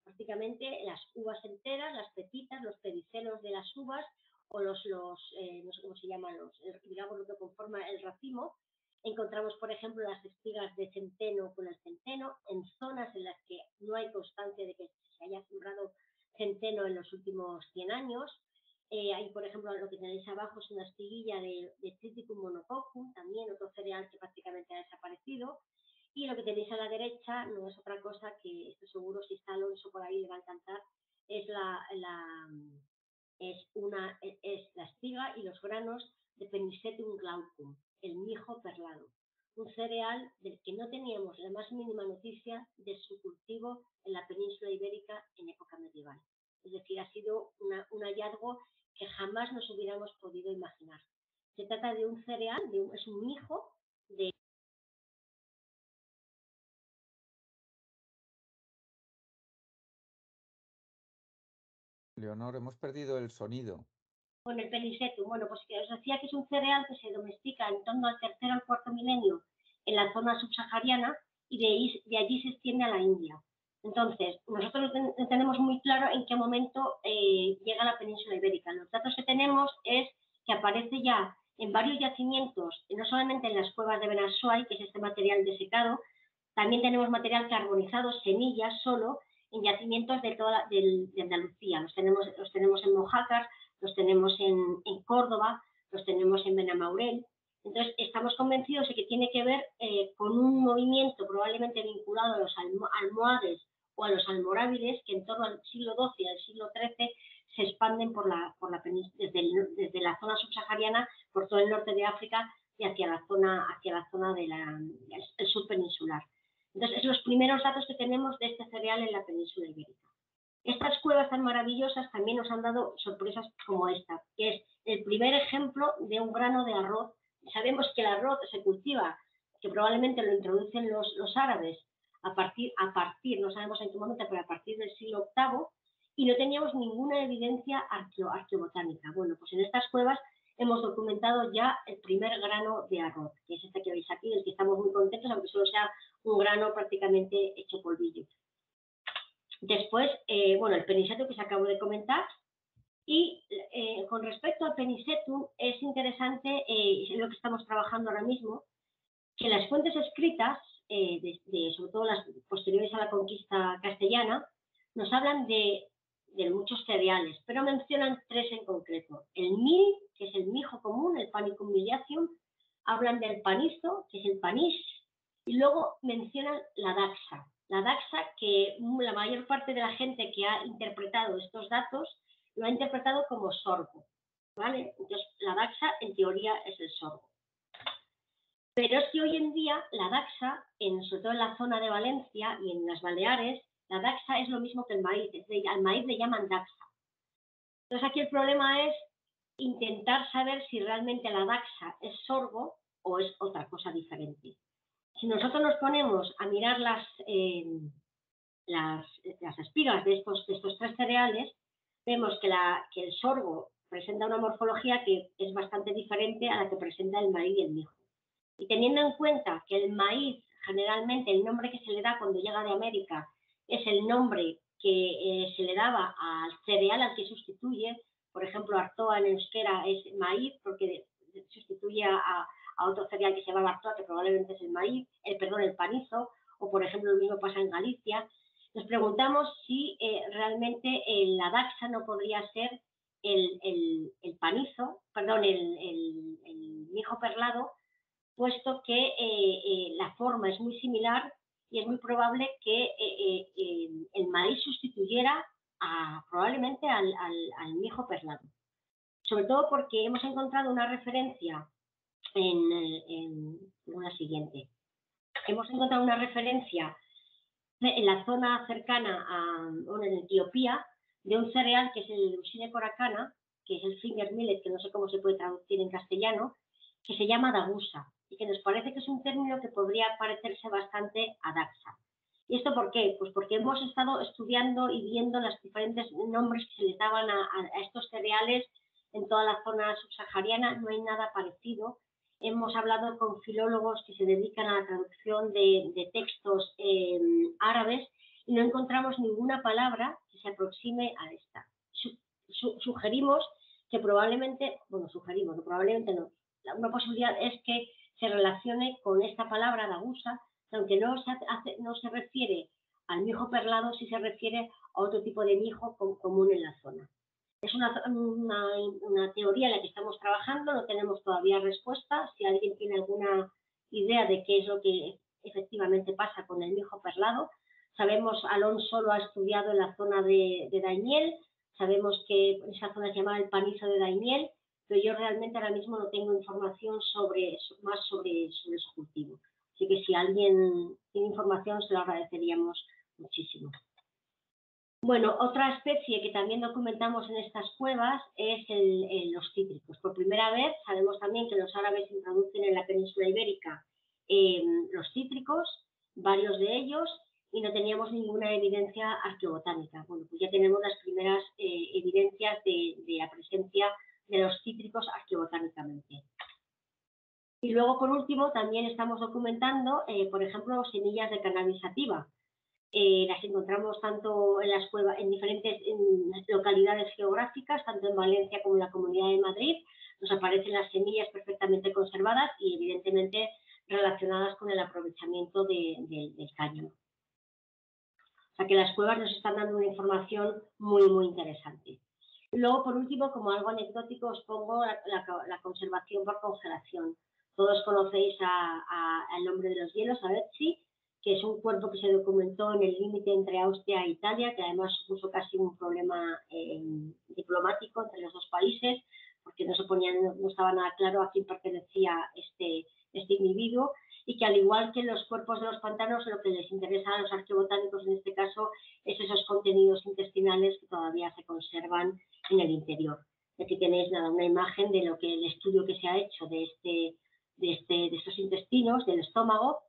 prácticamente las uvas enteras, las pepitas, los pedicelos de las uvas o no sé cómo se llaman, digamos lo que conforma el racimo. Encontramos, por ejemplo, las espigas de centeno con el centeno en zonas en las que no hay constancia de que se haya sembrado centeno en los últimos 100 años. Ahí, por ejemplo, lo que tenéis abajo es una espiguilla de Triticum monococcum, también otro cereal que prácticamente ha desaparecido. Y lo que tenéis a la derecha no es otra cosa que, estoy seguro, si está Alonso por ahí le va a encantar, es la espiga y los granos de Penicetum glaucum, el mijo perlado, un cereal del que no teníamos la más mínima noticia de su cultivo en la península ibérica en época medieval. Es decir, ha sido un hallazgo que jamás nos hubiéramos podido imaginar. Se trata de un cereal, es un mijo de... Leonor, hemos perdido el sonido. Con el penicetum, bueno, pues que os decía que es un cereal que se domestica en torno al tercer al cuarto milenio en la zona subsahariana y de allí se extiende a la India. Entonces, nosotros no tenemos muy claro en qué momento llega a la península ibérica. Los datos que tenemos es que aparece ya en varios yacimientos, no solamente en las cuevas de Benassuay, que es este material desecado, también tenemos material carbonizado, semillas solo, en yacimientos de Andalucía. Los tenemos en Mojácar, los tenemos en Córdoba, los tenemos en Benamaurel. Entonces, estamos convencidos de que tiene que ver con un movimiento probablemente vinculado a los almohades o a los almorávides que en torno al siglo XII y al siglo XIII se expanden desde la zona subsahariana por todo el norte de África y hacia la zona del sur peninsular. Entonces, los primeros datos que tenemos de este cereal en la península ibérica. Estas cuevas tan maravillosas también nos han dado sorpresas como esta, que es el primer ejemplo de un grano de arroz. Sabemos que el arroz se cultiva, que probablemente lo introducen los árabes a partir, no sabemos en qué momento, pero a partir del siglo VIII, y no teníamos ninguna evidencia arqueobotánica. Bueno, pues en estas cuevas hemos documentado ya el primer grano de arroz, que es este que veis aquí, del que estamos muy contentos, aunque solo sea un grano prácticamente hecho polvillo. Después, bueno, el Penicetum que os acabo de comentar. Y con respecto al Penicetum, es interesante, lo que estamos trabajando ahora mismo, que las fuentes escritas, sobre todo las posteriores a la conquista castellana, nos hablan de muchos cereales, pero mencionan tres en concreto. El mil, que es el mijo común, el Panicum miliacium, hablan del panizo, que es el panís, y luego mencionan la daxa. La daxa, que la mayor parte de la gente que ha interpretado estos datos lo ha interpretado como sorgo, ¿vale? Entonces, la daxa en teoría es el sorgo. Pero es que hoy en día la daxa, sobre todo en la zona de Valencia y en las Baleares, la daxa es lo mismo que el maíz, al maíz le llaman daxa. Entonces aquí el problema es intentar saber si realmente la daxa es sorgo o es otra cosa diferente. Si nosotros nos ponemos a mirar las espigas de estos tres cereales, vemos que el sorgo presenta una morfología que es bastante diferente a la que presenta el maíz y el mijo. Y teniendo en cuenta que el maíz, generalmente el nombre que se le da cuando llega de América es el nombre que se le daba al cereal al que sustituye, por ejemplo, Artoa en euskera es maíz porque sustituye a otro cereal que se llama Artoa, que probablemente es el maíz, el panizo, o por ejemplo lo mismo pasa en Galicia. Nos preguntamos si realmente la daxa no podría ser el panizo, perdón, el mijo perlado, puesto que la forma es muy similar y es muy probable que el maíz sustituyera probablemente al mijo perlado. Sobre todo porque hemos encontrado una referencia en la siguiente. Hemos encontrado una referencia en la zona cercana en Etiopía, de un cereal que es el Leucine coracana, que es el finger millet, que no sé cómo se puede traducir en castellano, que se llama dagusa, y que nos parece que es un término que podría parecerse bastante a daxa. ¿Y esto por qué? Pues porque hemos estado estudiando y viendo los diferentes nombres que se les daban a estos cereales en toda la zona subsahariana, no hay nada parecido. Hemos hablado con filólogos que se dedican a la traducción de textos árabes y no encontramos ninguna palabra que se aproxime a esta. Sugerimos que probablemente, bueno, probablemente no. Una posibilidad es que se relacione con esta palabra dagusa, aunque no se refiere al mijo perlado, sí se refiere a otro tipo de mijo común en la zona. Es una teoría en la que estamos trabajando, no tenemos todavía respuesta. Si alguien tiene alguna idea de qué es lo que efectivamente pasa con el mijo perlado, sabemos, Alonso lo ha estudiado en la zona de Daimiel, sabemos que esa zona se llama el panizo de Daimiel, pero yo realmente ahora mismo no tengo información más sobre su cultivo. Así que si alguien tiene información, se lo agradeceríamos muchísimo. Bueno, otra especie que también documentamos en estas cuevas es los cítricos. Por primera vez sabemos también que los árabes introducen en la península ibérica los cítricos, varios de ellos, y no teníamos ninguna evidencia arqueobotánica. Bueno, pues ya tenemos las primeras evidencias de la presencia de los cítricos arqueobotánicamente. Y luego, por último, también estamos documentando, por ejemplo, semillas de cannabis sativa. Las encontramos tanto en las cuevas, en diferentes localidades geográficas, tanto en Valencia como en la Comunidad de Madrid. Nos aparecen las semillas perfectamente conservadas y evidentemente relacionadas con el aprovechamiento del cáñamo. O sea que las cuevas nos están dando una información muy, muy interesante. Luego, por último, como algo anecdótico, os pongo la conservación por congelación. Todos conocéis al hombre de los hielos, a Betsy, que es un cuerpo que se documentó en el límite entre Austria e Italia, que además supuso casi un problema diplomático entre los dos países, porque no estaba nada claro a quién pertenecía este individuo, y que al igual que los cuerpos de los pantanos, lo que les interesa a los arqueobotánicos en este caso es esos contenidos intestinales que todavía se conservan en el interior. Aquí tenéis una imagen de lo que el estudio que se ha hecho de estos intestinos, del estómago,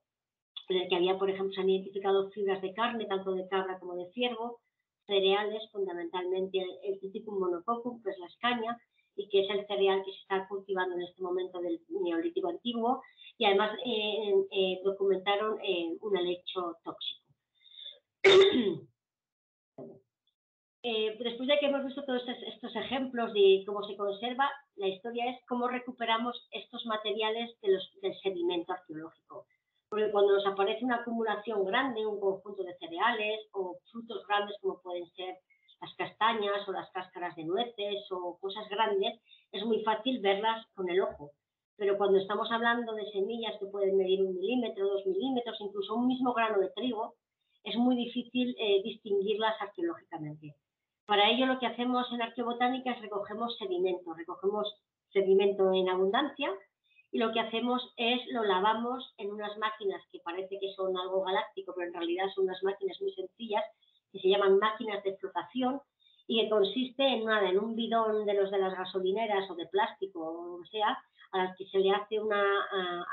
en el que había, por ejemplo, se han identificado fibras de carne, tanto de cabra como de ciervo. cereales, fundamentalmente el Triticum monococcus, que es la escaña, y que es el cereal que se está cultivando en este momento del Neolítico Antiguo, y además documentaron un helecho tóxico. Después de que hemos visto todos estos ejemplos de cómo se conserva, la historia es cómo recuperamos estos materiales del sedimento arqueológico. Porque cuando nos aparece una acumulación grande, un conjunto de cereales o frutos grandes como pueden ser las castañas o las cáscaras de nueces o cosas grandes, es muy fácil verlas con el ojo. Pero cuando estamos hablando de semillas que pueden medir 1 milímetro, 2 milímetros, incluso un mismo grano de trigo, es muy difícil distinguirlas arqueológicamente. Para ello lo que hacemos en arqueobotánica es recogemos sedimento en abundancia, y lo que hacemos es lo lavamos en unas máquinas que parece que son algo galáctico, pero en realidad son unas máquinas muy sencillas que se llaman máquinas de flotación, y que consiste en un bidón de los de las gasolineras o de plástico o lo que sea, a las que se le hace una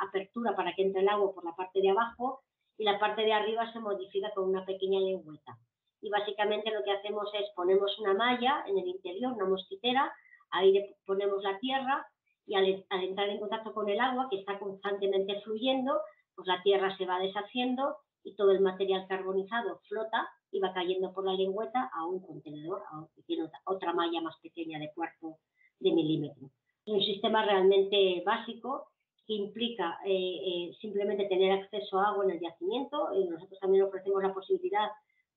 apertura para que entre el agua por la parte de abajo, y la parte de arriba se modifica con una pequeña lengüeta. Y básicamente lo que hacemos es ponemos una malla en el interior, una mosquitera, ahí le ponemos la tierra, y al entrar en contacto con el agua, que está constantemente fluyendo, pues la tierra se va deshaciendo y todo el material carbonizado flota y va cayendo por la lengüeta a un contenedor, que tiene otra malla más pequeña de 1/4 de milímetro. Es un sistema realmente básico que implica simplemente tener acceso a agua en el yacimiento, y nosotros también ofrecemos la posibilidad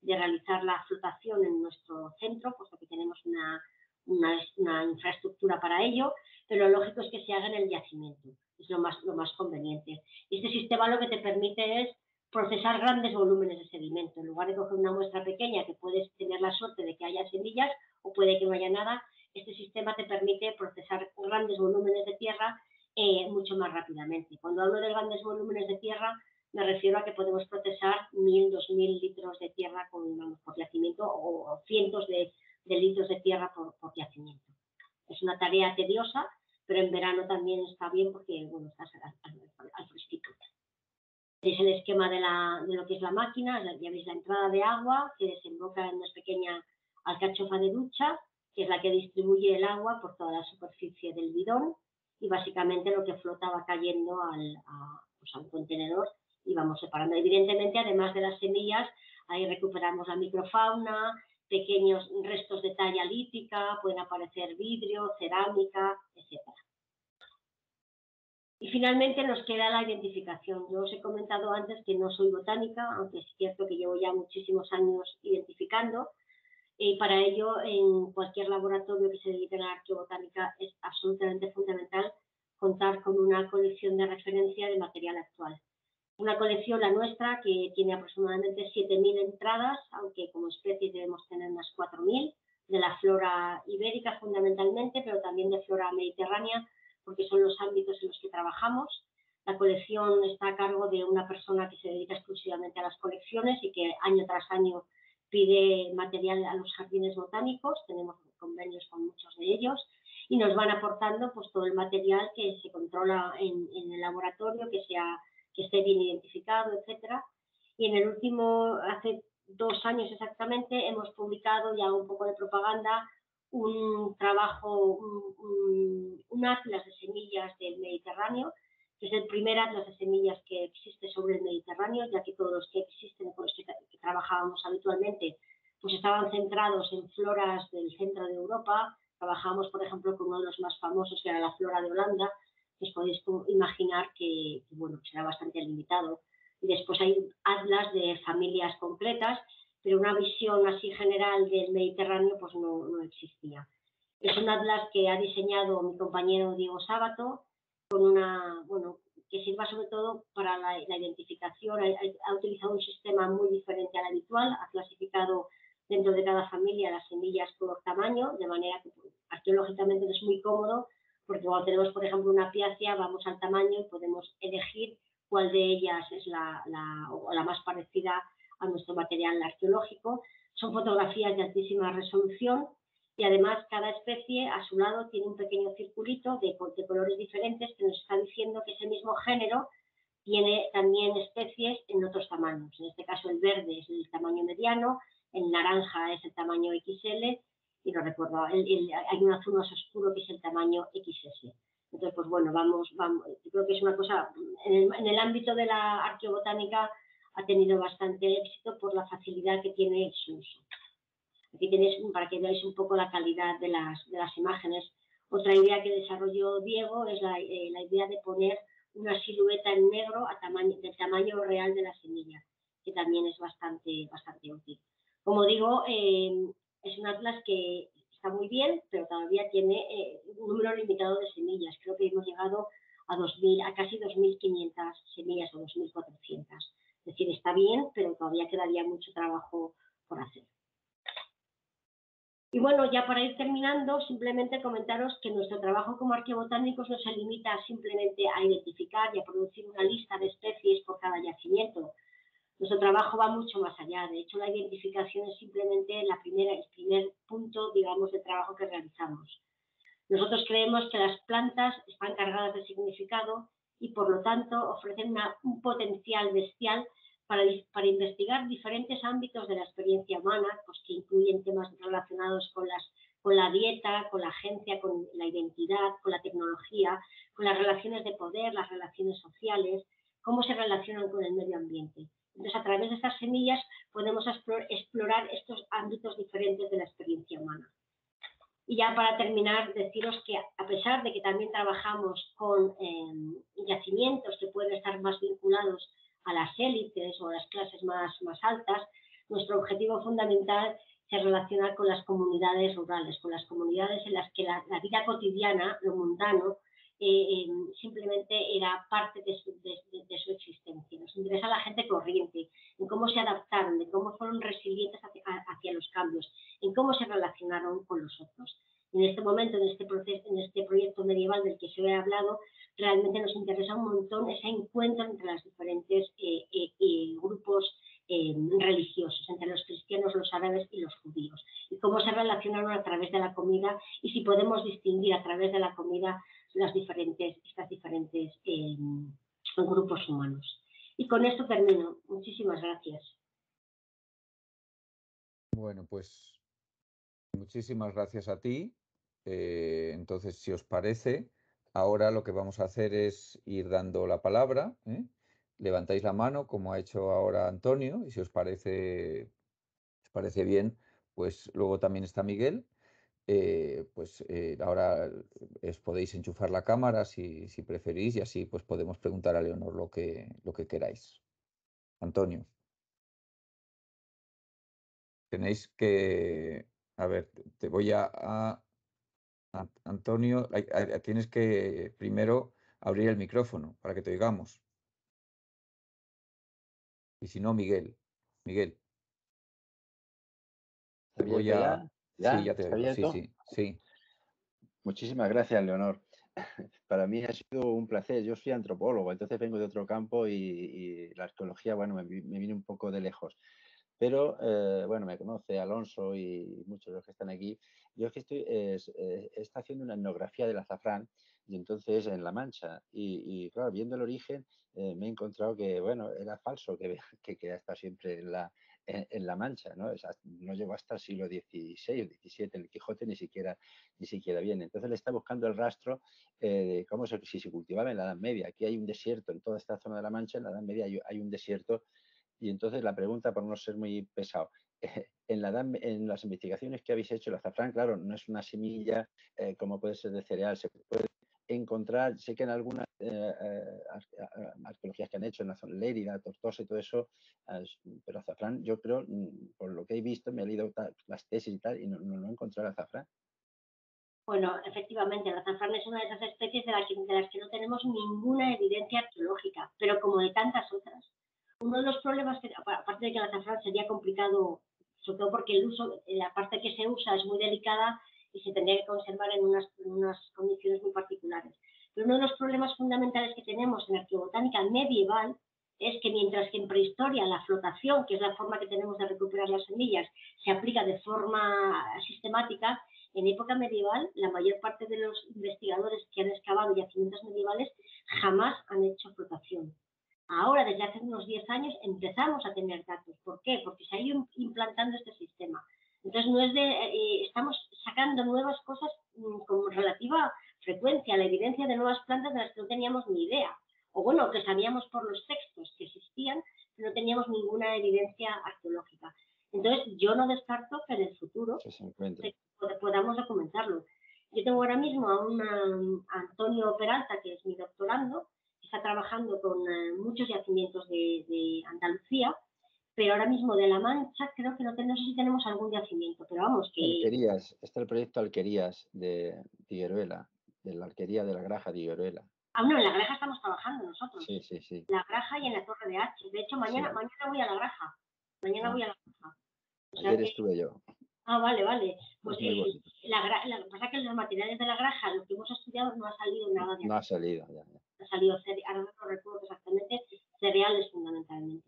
de realizar la flotación en nuestro centro, puesto que tenemos una infraestructura para ello, pero lo lógico es que se haga en el yacimiento, es lo más conveniente. Y este sistema lo que te permite es procesar grandes volúmenes de sedimento. En lugar de coger una muestra pequeña, que puedes tener la suerte de que haya semillas o puede que no haya nada, este sistema te permite procesar grandes volúmenes de tierra mucho más rápidamente. Cuando hablo de grandes volúmenes de tierra, me refiero a que podemos procesar 1.000, 2.000 litros de tierra por yacimiento, o cientos de litros de tierra por yacimiento. Es una tarea tediosa, pero en verano también está bien porque bueno, estás al fresquito. Es el esquema de lo que es la máquina. Ya veis la entrada de agua que desemboca en una pequeña alcachofa de ducha, que es la que distribuye el agua por toda la superficie del bidón, y básicamente lo que flota va cayendo al contenedor y vamos separando. Evidentemente, además de las semillas, ahí recuperamos la microfauna, pequeños restos de talla lítica, pueden aparecer vidrio, cerámica, etc. Y finalmente nos queda la identificación. Yo os he comentado antes que no soy botánica, aunque es cierto que llevo ya muchísimos años identificando, y para ello en cualquier laboratorio que se dedique a la arqueobotánica es absolutamente fundamental contar con una colección de referencia de material actual. Una colección, la nuestra, que tiene aproximadamente 7.000 entradas, aunque como especie debemos tener unas 4.000, de la flora ibérica fundamentalmente, pero también de flora mediterránea, porque son los ámbitos en los que trabajamos. La colección está a cargo de una persona que se dedica exclusivamente a las colecciones y que año tras año pide material a los jardines botánicos. Tenemos convenios con muchos de ellos y nos van aportando pues todo el material que se controla en el laboratorio, que esté bien identificado, etcétera. Y en el último, hace 2 años exactamente, hemos publicado, ya un poco de propaganda, un trabajo, un atlas de semillas del Mediterráneo, que es el primer atlas de semillas que existe sobre el Mediterráneo, ya que todos los que existen, con los que trabajábamos habitualmente, pues estaban centrados en floras del centro de Europa. Trabajamos, por ejemplo, con uno de los más famosos, que era la flora de Holanda, que os podéis imaginar que bueno, será bastante limitado. Y después hay atlas de familias concretas, pero una visión así general del Mediterráneo pues no existía. Es un atlas que ha diseñado mi compañero Diego Sábato, que sirva sobre todo para la identificación. Ha utilizado un sistema muy diferente al habitual, ha clasificado dentro de cada familia las semillas por tamaño, de manera que arqueológicamente es muy cómodo, porque cuando tenemos, por ejemplo, una piacia, vamos al tamaño y podemos elegir cuál de ellas es la más parecida a nuestro material arqueológico. Son fotografías de altísima resolución y además cada especie a su lado tiene un pequeño circulito de colores diferentes que nos está diciendo que ese mismo género tiene también especies en otros tamaños. En este caso el verde es el tamaño mediano, el naranja es el tamaño XL y no recuerdo, hay un azul más oscuro que es el tamaño XS. Entonces, pues bueno, vamos, yo creo que es una cosa, en el ámbito de la arqueobotánica ha tenido bastante éxito por la facilidad que tiene su uso. Aquí tenéis, para que veáis un poco la calidad de las imágenes. Otra idea que desarrolló Diego es la idea de poner una silueta en negro del tamaño real de la semilla, que también es bastante útil. Como digo, es un atlas que está muy bien, pero todavía tiene un número limitado de semillas. Creo que hemos llegado a casi 2.500 semillas o 2.400. Es decir, está bien, pero todavía quedaría mucho trabajo por hacer. Y bueno, ya para ir terminando, simplemente comentaros que nuestro trabajo como arqueobotánicos no se limita simplemente a identificar y a producir una lista de especies por cada yacimiento. Nuestro trabajo va mucho más allá. De hecho, la identificación es simplemente el primer punto, digamos, de trabajo que realizamos. Nosotros creemos que las plantas están cargadas de significado y, por lo tanto, ofrecen un potencial bestial para investigar diferentes ámbitos de la experiencia humana, pues que incluyen temas relacionados con la dieta, con la agencia, con la identidad, con la tecnología, con las relaciones de poder, las relaciones sociales, cómo se relacionan con el medio ambiente. Entonces, a través de estas semillas podemos explorar estos ámbitos diferentes de la experiencia humana. Y ya para terminar, deciros que a pesar de que también trabajamos con yacimientos que pueden estar más vinculados a las élites o a las clases más altas, nuestro objetivo fundamental se relaciona con las comunidades rurales, con las comunidades en las que la vida cotidiana, lo mundano, simplemente era parte de su existencia. Nos interesa la gente corriente, en cómo se adaptaron, en cómo fueron resilientes hacia los cambios, en cómo se relacionaron con los otros. En este momento, en este proyecto medieval del que se he hablado, realmente nos interesa un montón ese encuentro entre los diferentes grupos religiosos, entre los cristianos, los árabes y los judíos, y cómo se relacionaron a través de la comida y si podemos distinguir a través de la comida estos diferentes grupos humanos. Y con esto termino. Muchísimas gracias. Bueno, pues muchísimas gracias a ti. Entonces, si os parece, ahora lo que vamos a hacer es ir dando la palabra. Levantáis la mano, como ha hecho ahora Antonio, y si os parece bien, pues luego también está Miguel. Ahora os podéis enchufar la cámara si preferís y así pues podemos preguntar a Leonor lo que queráis. Antonio. Tenéis que... A ver, te voy Antonio, tienes que primero abrir el micrófono para que te oigamos. Y si no, Miguel. Miguel. Te voy a... ¿Ya? Sí, ya te ¿Está oigo. abierto? Sí. Muchísimas gracias, Leonor. Para mí ha sido un placer. Yo soy antropólogo, entonces vengo de otro campo y la arqueología, bueno, me viene un poco de lejos. Pero, bueno, me conoce Alonso y muchos de los que están aquí. Yo es que está haciendo una etnografía del azafrán y entonces en La Mancha. Y claro, viendo el origen, me he encontrado que, bueno, era falso que está siempre en la Mancha, ¿no? No llegó hasta el siglo XVI o XVII, el Quijote ni siquiera viene. Entonces le está buscando el rastro de cómo si se cultivaba en la Edad Media. Aquí hay un desierto, en toda esta zona de la Mancha, en la Edad Media hay un desierto. Y entonces la pregunta, por no ser muy pesado, en las investigaciones que habéis hecho, el azafrán, claro, no es una semilla como puede ser de cereal, se puede encontrar, sé que en algunas arqueologías que han hecho en la zona Lérida, Tortosa y todo eso, pero azafrán, yo creo, por lo que he visto, me he leído las tesis y tal, y no he encontrado el azafrán. Bueno, efectivamente, el azafrán es una de esas especies de las que no tenemos ninguna evidencia arqueológica, pero como de tantas otras. Uno de los problemas, aparte de que el azafrán sería complicado, sobre todo porque el uso, la parte que se usa es muy delicada y se tendría que conservar en unas condiciones muy particulares. Pero uno de los problemas fundamentales que tenemos en arqueobotánica medieval es que mientras que en prehistoria la flotación, que es la forma que tenemos de recuperar las semillas, se aplica de forma sistemática, en época medieval la mayor parte de los investigadores que han excavado yacimientos medievales jamás han hecho flotación. Ahora, desde hace unos 10 años, empezamos a tener datos. ¿Por qué? Porque se ha ido implantando este sistema. no es estamos sacando nuevas cosas con relativa frecuencia, la evidencia de nuevas plantas de las que no teníamos ni idea. O bueno, que sabíamos por los textos que existían, pero no teníamos ninguna evidencia arqueológica. Entonces, yo no descarto que en el futuro podamos documentarlo. Yo tengo ahora mismo a Antonio Peralta, que es mi doctorando, que está trabajando con muchos yacimientos de Andalucía, pero ahora mismo de La Mancha creo que no sé si tenemos algún yacimiento, pero vamos que... Alquerías, está el proyecto Alquerías de Higueruela, de la alquería de la Graja de Higueruela. Ah, no, en la Graja estamos trabajando nosotros. Sí, sí, sí. En la Graja y en la Torre de H. De hecho, mañana voy a la Graja. Mañana voy a la Graja. Ayer estuve yo. Ah, vale, vale. Pues lo que pasa es que los materiales de la Graja, los que hemos estudiado, no ha salido nada de ahí. No ha salido, ya. Ha salido, ahora no recuerdo exactamente, cereales fundamentalmente.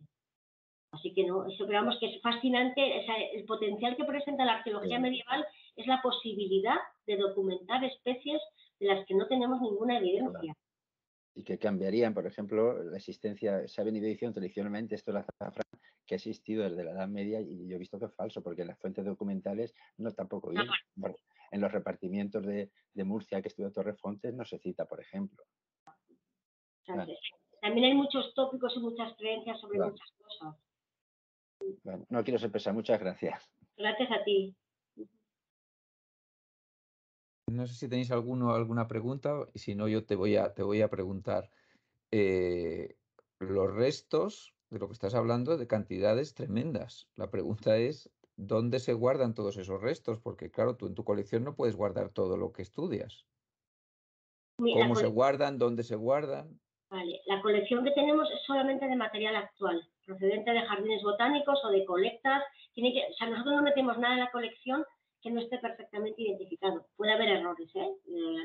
Así que no, eso creamos que es fascinante, o sea, el potencial que presenta la arqueología medieval es la posibilidad de documentar especies de las que no tenemos ninguna evidencia. Y que cambiarían, por ejemplo, la existencia, se ha venido diciendo tradicionalmente esto del azafrán, que ha existido desde la Edad Media, y yo he visto que es falso, porque en las fuentes documentales no tampoco bien. Bueno, en los repartimientos de Murcia que estudió Torrefontes no se cita, por ejemplo. Bueno. También hay muchos tópicos y muchas creencias sobre muchas cosas. Bueno, no quiero ser pesado, muchas gracias. Gracias a ti. No sé si tenéis alguna pregunta, y si no, yo te voy a preguntar. Los restos de lo que estás hablando de cantidades tremendas. La pregunta es, ¿dónde se guardan todos esos restos? Porque claro, tú en tu colección no puedes guardar todo lo que estudias. ¿Cómo se guardan? ¿Dónde se guardan? Vale, la colección que tenemos es solamente de material actual, procedente de jardines botánicos o de colectas. O sea, nosotros no metemos nada en la colección que no esté perfectamente identificado. Puede haber errores,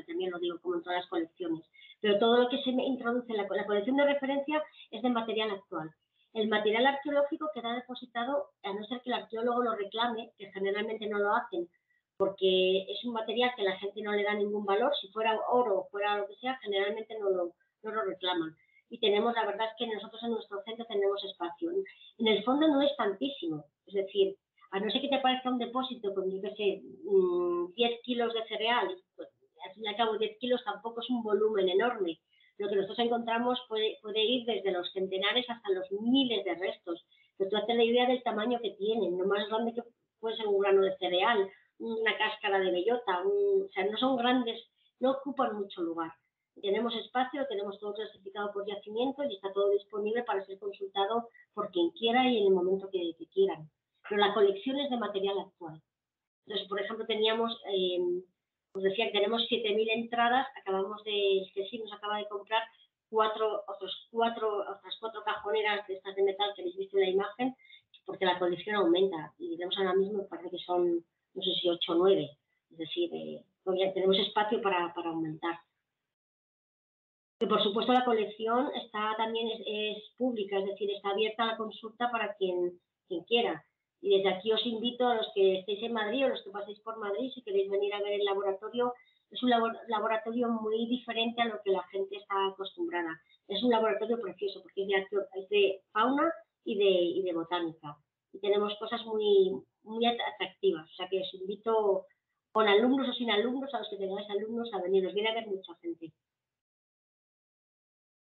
también lo digo como en todas las colecciones, pero todo lo que se introduce en la colección de referencia es de material actual. El material arqueológico queda depositado, a no ser que el arqueólogo lo reclame, que generalmente no lo hacen, porque es un material que la gente no le da ningún valor. Si fuera oro o fuera lo que sea, generalmente no lo reclaman. Y tenemos, la verdad es que nosotros en nuestro centro tenemos espacio. En el fondo no es tantísimo, es decir, a no ser que te parezca un depósito con, yo qué sé, 10 kilos de cereal, pues, al fin y al cabo 10 kilos tampoco es un volumen enorme. Lo que nosotros encontramos puede ir desde los centenares hasta los miles de restos. Pero tú haces la idea del tamaño que tienen, no más grande que puede ser un grano de cereal, una cáscara de bellota, o sea, no son grandes, no ocupan mucho lugar. Tenemos espacio, tenemos todo clasificado por yacimientos y está todo disponible para ser consultado por quien quiera y en el momento que quieran. Pero la colección es de material actual. Entonces, por ejemplo, teníamos, os decía que tenemos 7.000 entradas, nos acaba de comprar otras cuatro cajoneras de estas de metal que habéis visto en la imagen, porque la colección aumenta y tenemos ahora mismo, parece que son, no sé si 8 o 9, es decir, tenemos espacio para aumentar. Que por supuesto la colección también es pública, es decir, está abierta a la consulta para quien quiera. Y desde aquí os invito a los que estéis en Madrid o los que paséis por Madrid, si queréis venir a ver el laboratorio. Es un laboratorio muy diferente a lo que la gente está acostumbrada. Es un laboratorio precioso porque es de fauna y de botánica. Y tenemos cosas muy, muy atractivas. O sea que os invito, con alumnos o sin alumnos, a los que tengáis alumnos, a venir. Os viene a ver mucha gente.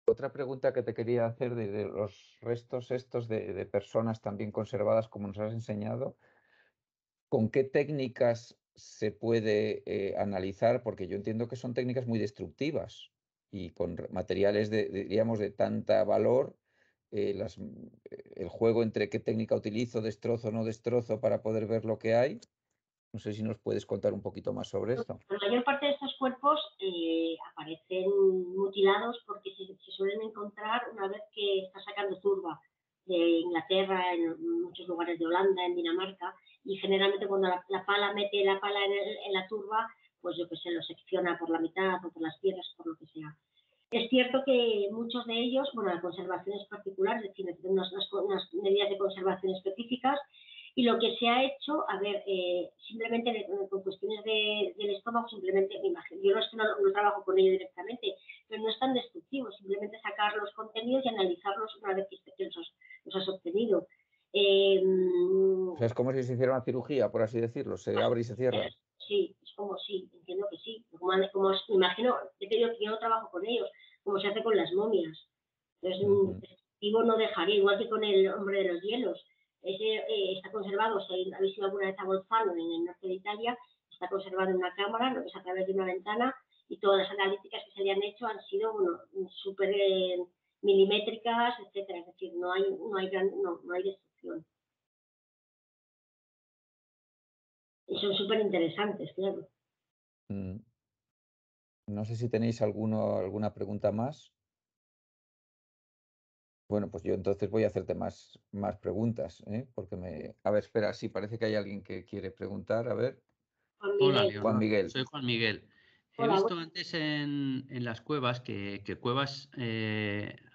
Otra pregunta que te quería hacer de los restos estos de personas también conservadas, como nos has enseñado, ¿con qué técnicas se puede analizar? Porque yo entiendo que son técnicas muy destructivas y con materiales diríamos, de tanta valor, el juego entre qué técnica utilizo, destrozo o no destrozo para poder ver lo que hay. No sé si nos puedes contar un poquito más sobre esto. La mayor parte de estos cuerpos aparecen mutilados porque se suelen encontrar una vez que está sacando turba de Inglaterra, en muchos lugares de Holanda, en Dinamarca, y generalmente cuando la pala mete la pala en la turba, pues yo que sé, lo secciona por la mitad o por las piedras, por lo que sea. Es cierto que muchos de ellos, bueno, la conservación es particular, es decir, necesitan unas medidas de conservación específicas. Y lo que se ha hecho, a ver, simplemente con cuestiones del estómago, simplemente, me imagino, yo no trabajo con ello directamente, pero no es tan destructivo, simplemente sacar los contenidos y analizarlos una vez que los has obtenido. O sea, es como si se hiciera una cirugía, por así decirlo, se abre y se cierra. Sí, es como sí, entiendo que sí. Como imagino, yo no trabajo con ellos, como se hace con las momias. Entonces, efectivo no dejaría, igual que con el hombre de los hielos. Ese está conservado, si habéis ido alguna vez a Bolzano, en el norte de Italia, está conservado en una cámara, no es a través de una ventana, y todas las analíticas que se le han hecho han sido súper milimétricas, etcétera. Es decir, no hay destrucción. Y son súper interesantes, claro. No sé si tenéis alguna pregunta más. Bueno, pues yo entonces voy a hacerte más preguntas, porque a ver, espera, sí, parece que hay alguien que quiere preguntar. A ver. Hola, Juan Leonor. Miguel. Soy Juan Miguel. He Hola, visto antes en las cuevas que cuevas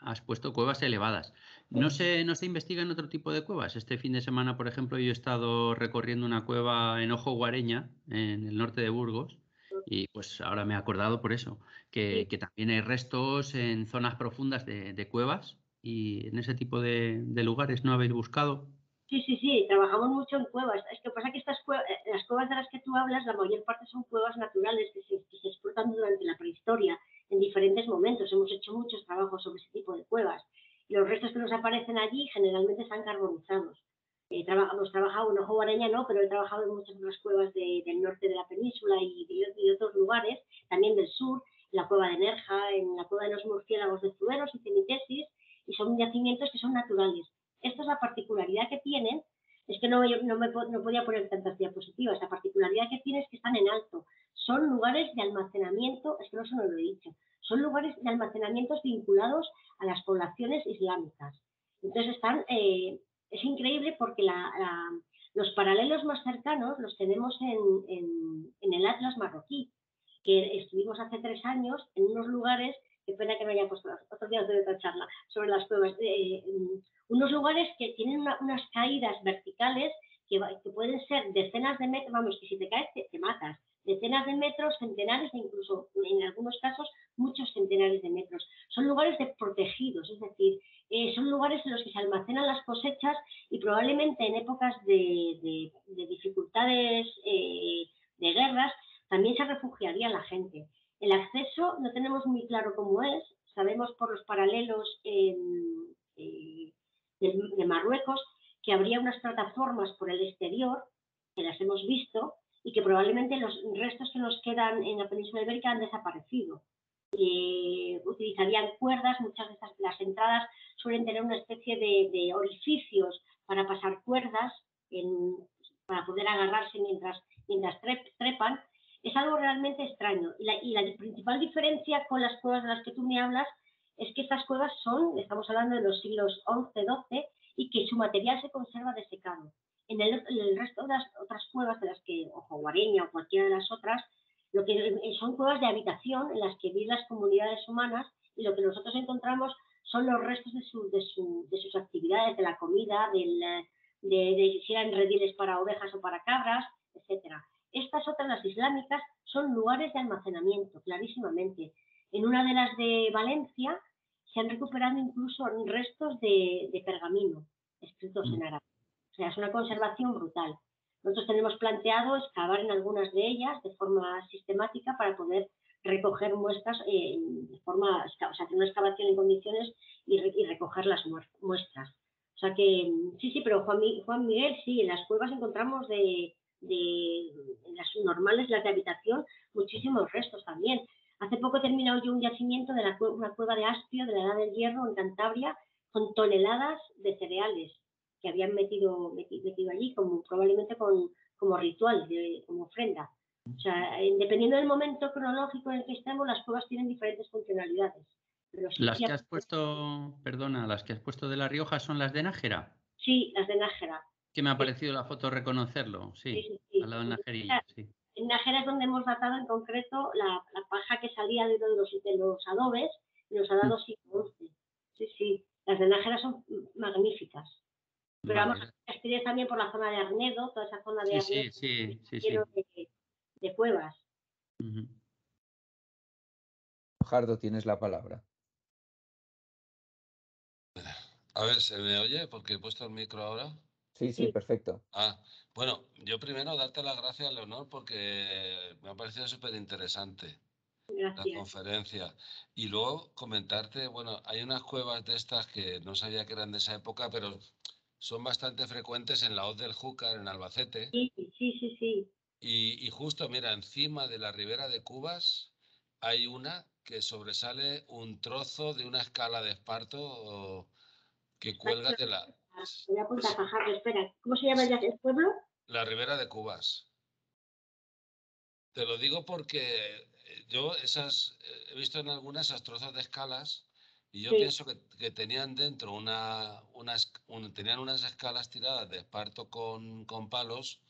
has puesto cuevas elevadas. ¿No se investigan otro tipo de cuevas? Este fin de semana, por ejemplo, yo he estado recorriendo una cueva en Ojo Guareña, en el norte de Burgos, y pues ahora me he acordado por eso, que sí. también hay restos en zonas profundas de cuevas y en ese tipo de lugares no habéis buscado. Sí, trabajamos mucho en cuevas. Es que pasa que las cuevas de las que tú hablas, la mayor parte son cuevas naturales que se explotan durante la prehistoria en diferentes momentos. Hemos hecho muchos trabajos sobre ese tipo de cuevas. Y los restos que nos aparecen allí generalmente están carbonizados. Hemos trabajado en Ojo Guareña, no, pero he trabajado en muchas otras cuevas del norte de la península y de otros lugares, también del sur, en la cueva de Nerja, en la cueva de los murciélagos de Zuberos y Cenitesis, y son yacimientos que son naturales. Esta es la particularidad que tienen, es que no podía poner tantas diapositivas, la particularidad que tienen es que están en alto, son lugares de almacenamiento, es que no se me lo he dicho, son lugares de almacenamientos vinculados a las poblaciones islámicas. Entonces es increíble porque los paralelos más cercanos los tenemos en el Atlas marroquí, que estuvimos hace 3 años en unos lugares, qué pena que no haya puesto, otro día os doy otra charla sobre las cuevas, unos lugares que tienen unas caídas verticales que pueden ser decenas de metros, vamos, que si te caes te matas, decenas de metros, centenares e incluso en algunos casos muchos centenares de metros. Son lugares protegidos, es decir, son lugares en los que se almacenan las cosechas y probablemente en épocas de dificultades, de guerras, también se refugiaría la gente. El acceso no tenemos muy claro cómo es, sabemos por los paralelos de Marruecos que habría unas plataformas por el exterior, que las hemos visto, y que probablemente los restos que nos quedan en la península ibérica han desaparecido. Utilizarían cuerdas, muchas de las entradas suelen tener una especie de orificios para pasar cuerdas, para poder agarrarse mientras trepan. Es algo realmente extraño. Y la principal diferencia con las cuevas de las que tú me hablas es que estas cuevas estamos hablando de los siglos XI, XII, y que su material se conserva desecado. En el resto de las otras cuevas, de las que, Ojo Guareña o cualquiera de las otras, lo que son cuevas de habitación en las que viven las comunidades humanas, y lo que nosotros encontramos son los restos de sus actividades, de la comida, de si eran rediles para ovejas o para cabras, etcétera. Estas otras, las islámicas, son lugares de almacenamiento, clarísimamente. En una de las de Valencia se han recuperado incluso restos de pergamino escritos en árabe. O sea, es una conservación brutal. Nosotros tenemos planteado excavar en algunas de ellas de forma sistemática para poder recoger muestras de forma, o sea, hacer una excavación en condiciones y recoger las muestras. O sea que, sí, pero Juan Miguel, sí, en las cuevas encontramos en las normales, las de habitación, muchísimos restos también. Hace poco he terminado yo un yacimiento de una cueva de Aspio, de la Edad del Hierro, en Cantabria, con toneladas de cereales que habían metido allí, probablemente como ritual, como ofrenda. O sea, dependiendo del momento cronológico en el que estemos, las cuevas tienen diferentes funcionalidades. Pero sí, Las que has puesto, perdona, las que has puesto de La Rioja son las de Nájera. Sí, las de Nájera. Que me ha parecido la foto reconocerlo, sí. Al lado de Najerilla, sí. En Nájera es donde hemos datado en concreto la paja que salía de uno de los adobes y nos ha dado siglo XI. Sí, las de Nájera son magníficas. Pero vamos, Asturias también por la zona de Arnedo, toda esa zona de Arnedo, sí. lleno de cuevas. Jardo, tienes la palabra. A ver, ¿se me oye? Porque he puesto el micro ahora. Sí, sí, perfecto. Bueno, yo primero darte las gracias, Leonor, porque me ha parecido súper interesante la conferencia. Y luego comentarte, bueno, hay unas cuevas de estas que no sabía que eran de esa época, pero son bastante frecuentes en la Hoz del Júcar, en Albacete. Sí. Y justo, mira, encima de la Ribera de Cubas hay una que sobresale un trozo de una escala de esparto que cuelga de la... Voy a apuntar, Fajardo, espera. ¿Cómo se llama el pueblo? La Ribera de Cubas. Te lo digo porque yo he visto en algunas esas trozos de escalas y yo pienso que tenían dentro tenían unas escalas tiradas de esparto con palos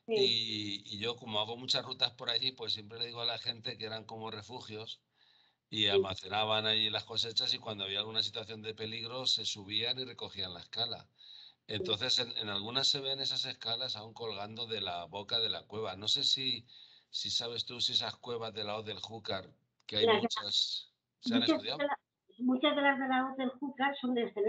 y yo como hago muchas rutas por allí, pues siempre le digo a la gente que eran como refugios y almacenaban allí las cosechas y cuando había alguna situación de peligro se subían y recogían la escala. Entonces en algunas se ven esas escalas aún colgando de la boca de la cueva. No sé si sabes tú si esas cuevas de la Hoz del Júcar, que hay muchas, ¿se han estudiado? Muchas de las de la Hoz del Júcar son de las que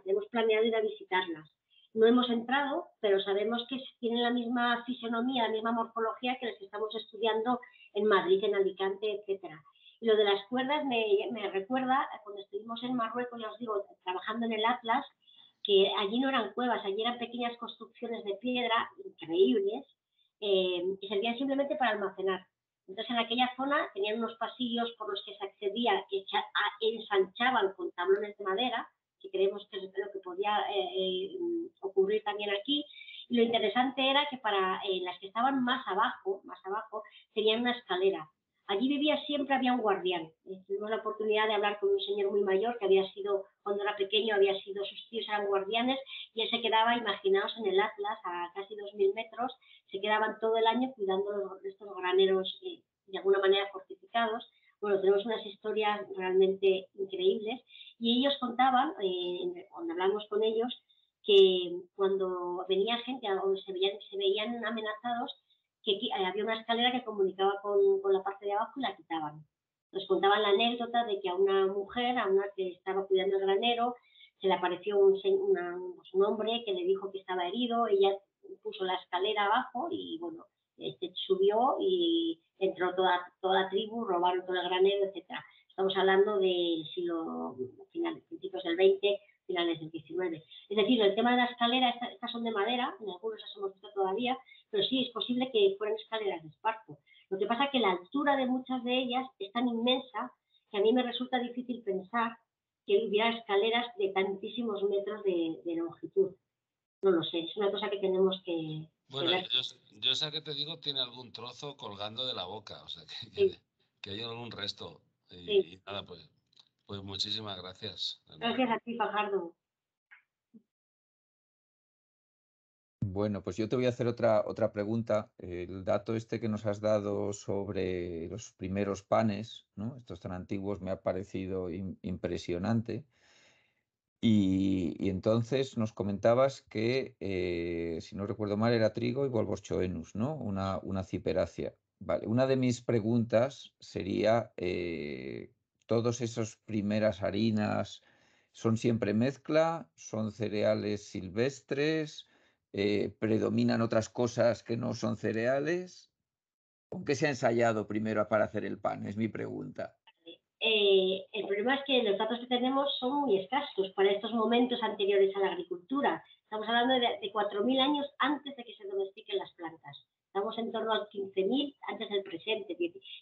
tenemos planeado ir a visitarlas. No hemos entrado, pero sabemos que tienen la misma fisonomía, la misma morfología que las que estamos estudiando en Madrid, en Alicante, etcétera. Y lo de las cuerdas me recuerda cuando estuvimos en Marruecos, ya os digo, trabajando en el Atlas, que allí no eran cuevas, allí eran pequeñas construcciones de piedra increíbles, que servían simplemente para almacenar. Entonces, en aquella zona tenían unos pasillos por los que se accedía, que ensanchaban con tablones de madera, que creemos que es lo que podía ocurrir también aquí. Y lo interesante era que para las que estaban más abajo, tenían una escalera. Allí había un guardián. Tuvimos la oportunidad de hablar con un señor muy mayor que había sido, cuando era pequeño, sus tíos eran guardianes y él se quedaba, imaginaos, en el Atlas a casi 2000 metros, se quedaban todo el año cuidando estos graneros de alguna manera fortificados. Bueno, tenemos unas historias realmente increíbles y ellos contaban, cuando hablamos con ellos, que cuando venía gente o se veían amenazados, que había una escalera que comunicaba con la parte de abajo y la quitaban. Nos contaban la anécdota de que a una mujer, a una que estaba cuidando el granero, se le apareció un hombre que le dijo que estaba herido, ella puso la escalera abajo y bueno, subió y entró toda la tribu, robaron todo el granero, etcétera. Estamos hablando del siglo finales, principios del 20, finales del 19. Es decir, el tema de la escalera, estas son de madera, en algunos las hemos visto todavía, pero sí es posible que fueran escaleras de esparto. Lo que pasa es que la altura de muchas de ellas es tan inmensa que a mí me resulta difícil pensar que hubiera escaleras de tantísimos metros de longitud. No lo sé, es una cosa que tenemos que ver. Yo esa que te digo tiene algún trozo colgando de la boca, o sea que hay algún resto. Y nada, pues muchísimas gracias. Gracias a ti, Fajardo. Bueno, pues yo te voy a hacer otra pregunta. El dato que nos has dado sobre los primeros panes, ¿no? Estos tan antiguos, me ha parecido impresionante. Y entonces nos comentabas que, si no recuerdo mal, era trigo y Volvos Choenus, ¿no? Una ciperácea. Vale, una de mis preguntas sería, ¿todas esas primeras harinas son siempre mezcla? ¿Son cereales silvestres? ¿Predominan otras cosas que no son cereales? ¿Con qué se ha ensayado primero para hacer el pan? Es mi pregunta. El problema es que los datos que tenemos son muy escasos para estos momentos anteriores a la agricultura. Estamos hablando de 4.000 años antes de que se domestiquen las plantas. Estamos en torno a 15.000 antes del presente,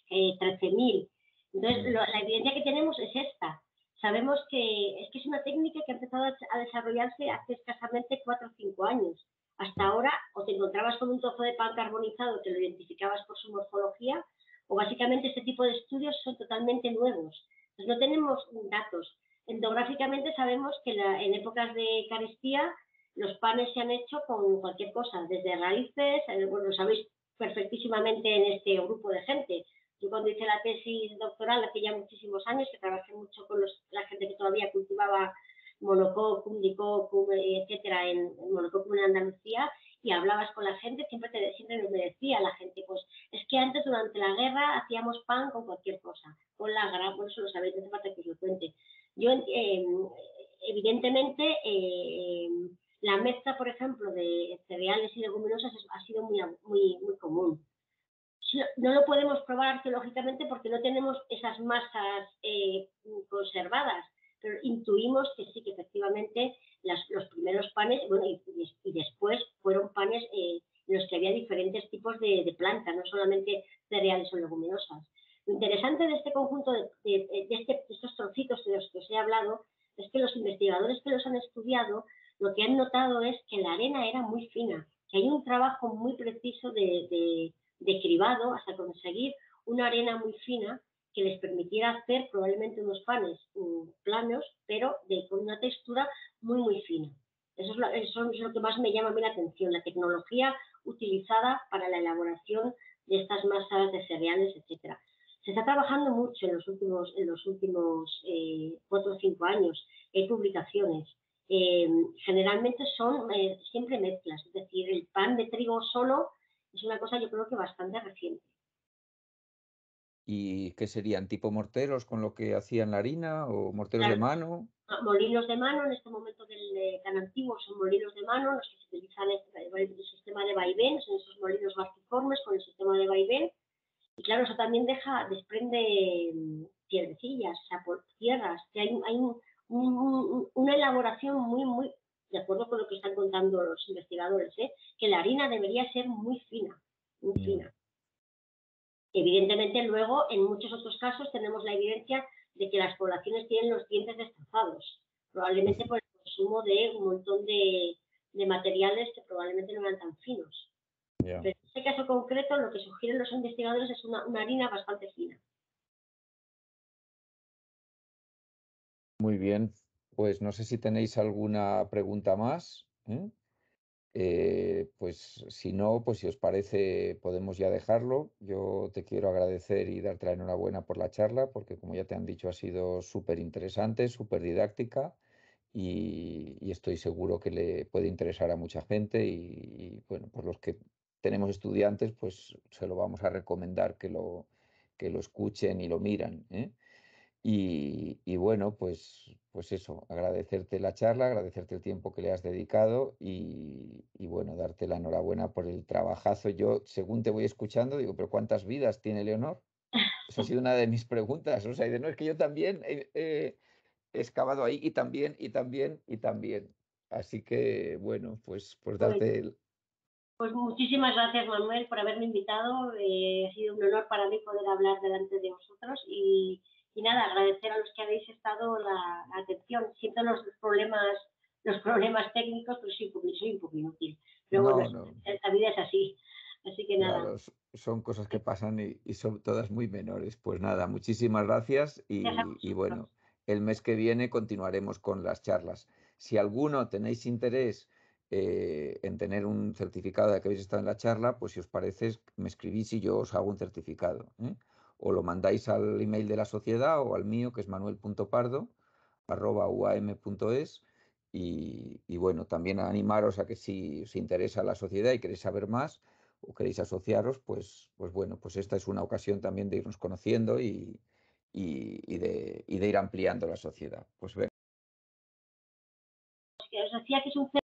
13.000. Entonces, la evidencia que tenemos es esta. Sabemos que es una técnica que ha empezado a desarrollarse hace escasamente 4 o 5 años. Hasta ahora, o te encontrabas con un trozo de pan carbonizado que lo identificabas por su morfología, o básicamente este tipo de estudios son totalmente nuevos. Entonces no tenemos datos. Endográficamente sabemos que en épocas de carestía los panes se han hecho con cualquier cosa, desde raíces, bueno, lo sabéis perfectísimamente en este grupo de gente. Yo cuando hice la tesis doctoral hace ya muchísimos años, que trabajé mucho con la gente que todavía cultivaba monococcum, dicoccum, etcétera, monococcum en Andalucía, y hablabas con la gente, siempre nos decía la gente, pues es que antes durante la guerra hacíamos pan con cualquier cosa, con la grapa, por eso lo sabéis, no hace falta que os lo cuente. Yo, evidentemente, la mezcla, por ejemplo, de cereales y leguminosas ha sido muy común. No lo podemos probar arqueológicamente porque no tenemos esas masas conservadas, pero intuimos que sí, que efectivamente los primeros panes, bueno, y después fueron panes en los que había diferentes tipos de plantas, no solamente cereales o leguminosas. Lo interesante de este conjunto, de estos trocitos de los que os he hablado, es que los investigadores que los han estudiado, lo que han notado es que la arena era muy fina, que hay un trabajo muy preciso de cribado hasta conseguir una arena muy fina que les permitiera hacer probablemente unos panes planos, pero con una textura muy fina. Eso es lo que más me llama a mí la atención, la tecnología utilizada para la elaboración de estas masas de cereales, etcétera. Se está trabajando mucho en los últimos 4 o 5 años. Hay publicaciones. Generalmente son siempre mezclas, es decir, el pan de trigo solo es una cosa, yo creo que bastante reciente. ¿Y qué serían? ¿Tipo morteros con lo que hacían la harina o morteros de mano? Molinos de mano, en este momento tan antiguos son molinos de mano, los que se utilizan el sistema de vaivén, son esos molinos bastiformes con el sistema de vaivén. Y claro, eso también desprende piedrecillas, o sea, por tierras, que hay una elaboración muy, de acuerdo con lo que están contando los investigadores, que la harina debería ser muy fina, muy fina. Evidentemente, luego, en muchos otros casos, tenemos la evidencia de que las poblaciones tienen los dientes destrozados, probablemente por el consumo de un montón de materiales que probablemente no eran tan finos. Yeah. Pero en este caso concreto, lo que sugieren los investigadores es una harina bastante fina. Muy bien, pues no sé si tenéis alguna pregunta más. Pues si no, pues si os parece, podemos ya dejarlo. Yo te quiero agradecer y darte la enhorabuena por la charla, porque como ya te han dicho, ha sido súper interesante, súper didáctica y estoy seguro que le puede interesar a mucha gente y bueno, pues los que tenemos estudiantes, pues se lo vamos a recomendar que lo escuchen y lo miran, ¿eh? Y bueno, pues eso, agradecerte la charla, agradecerte el tiempo que le has dedicado y bueno, darte la enhorabuena por el trabajazo. Yo, según te voy escuchando, digo, pero ¿cuántas vidas tiene Leonor? Esa ha sido una de mis preguntas. O sea, no, es que yo también he excavado ahí y también, y también, y también. Así que, bueno, pues darte el... Pues muchísimas gracias, Manuel, por haberme invitado. Ha sido un honor para mí poder hablar delante de vosotros y nada, agradecer a los que habéis estado la atención. Siento los problemas técnicos, pero soy un poco inútil. Pero No, bueno, no. la vida es así. Así que nada. Claro, son cosas que pasan y son todas muy menores. Pues nada, muchísimas gracias y bueno, el mes que viene continuaremos con las charlas. Si alguno tenéis interés en tener un certificado de que habéis estado en la charla, pues si os parece, me escribís y yo os hago un certificado, ¿eh? O lo mandáis al email de la sociedad o al mío, que es manuel.pardo@uam.es. Y bueno, también animaros a que si os interesa la sociedad y queréis saber más, o queréis asociaros, pues bueno, pues esta es una ocasión también de irnos conociendo y de ir ampliando la sociedad. Pues venga. Os decía que es un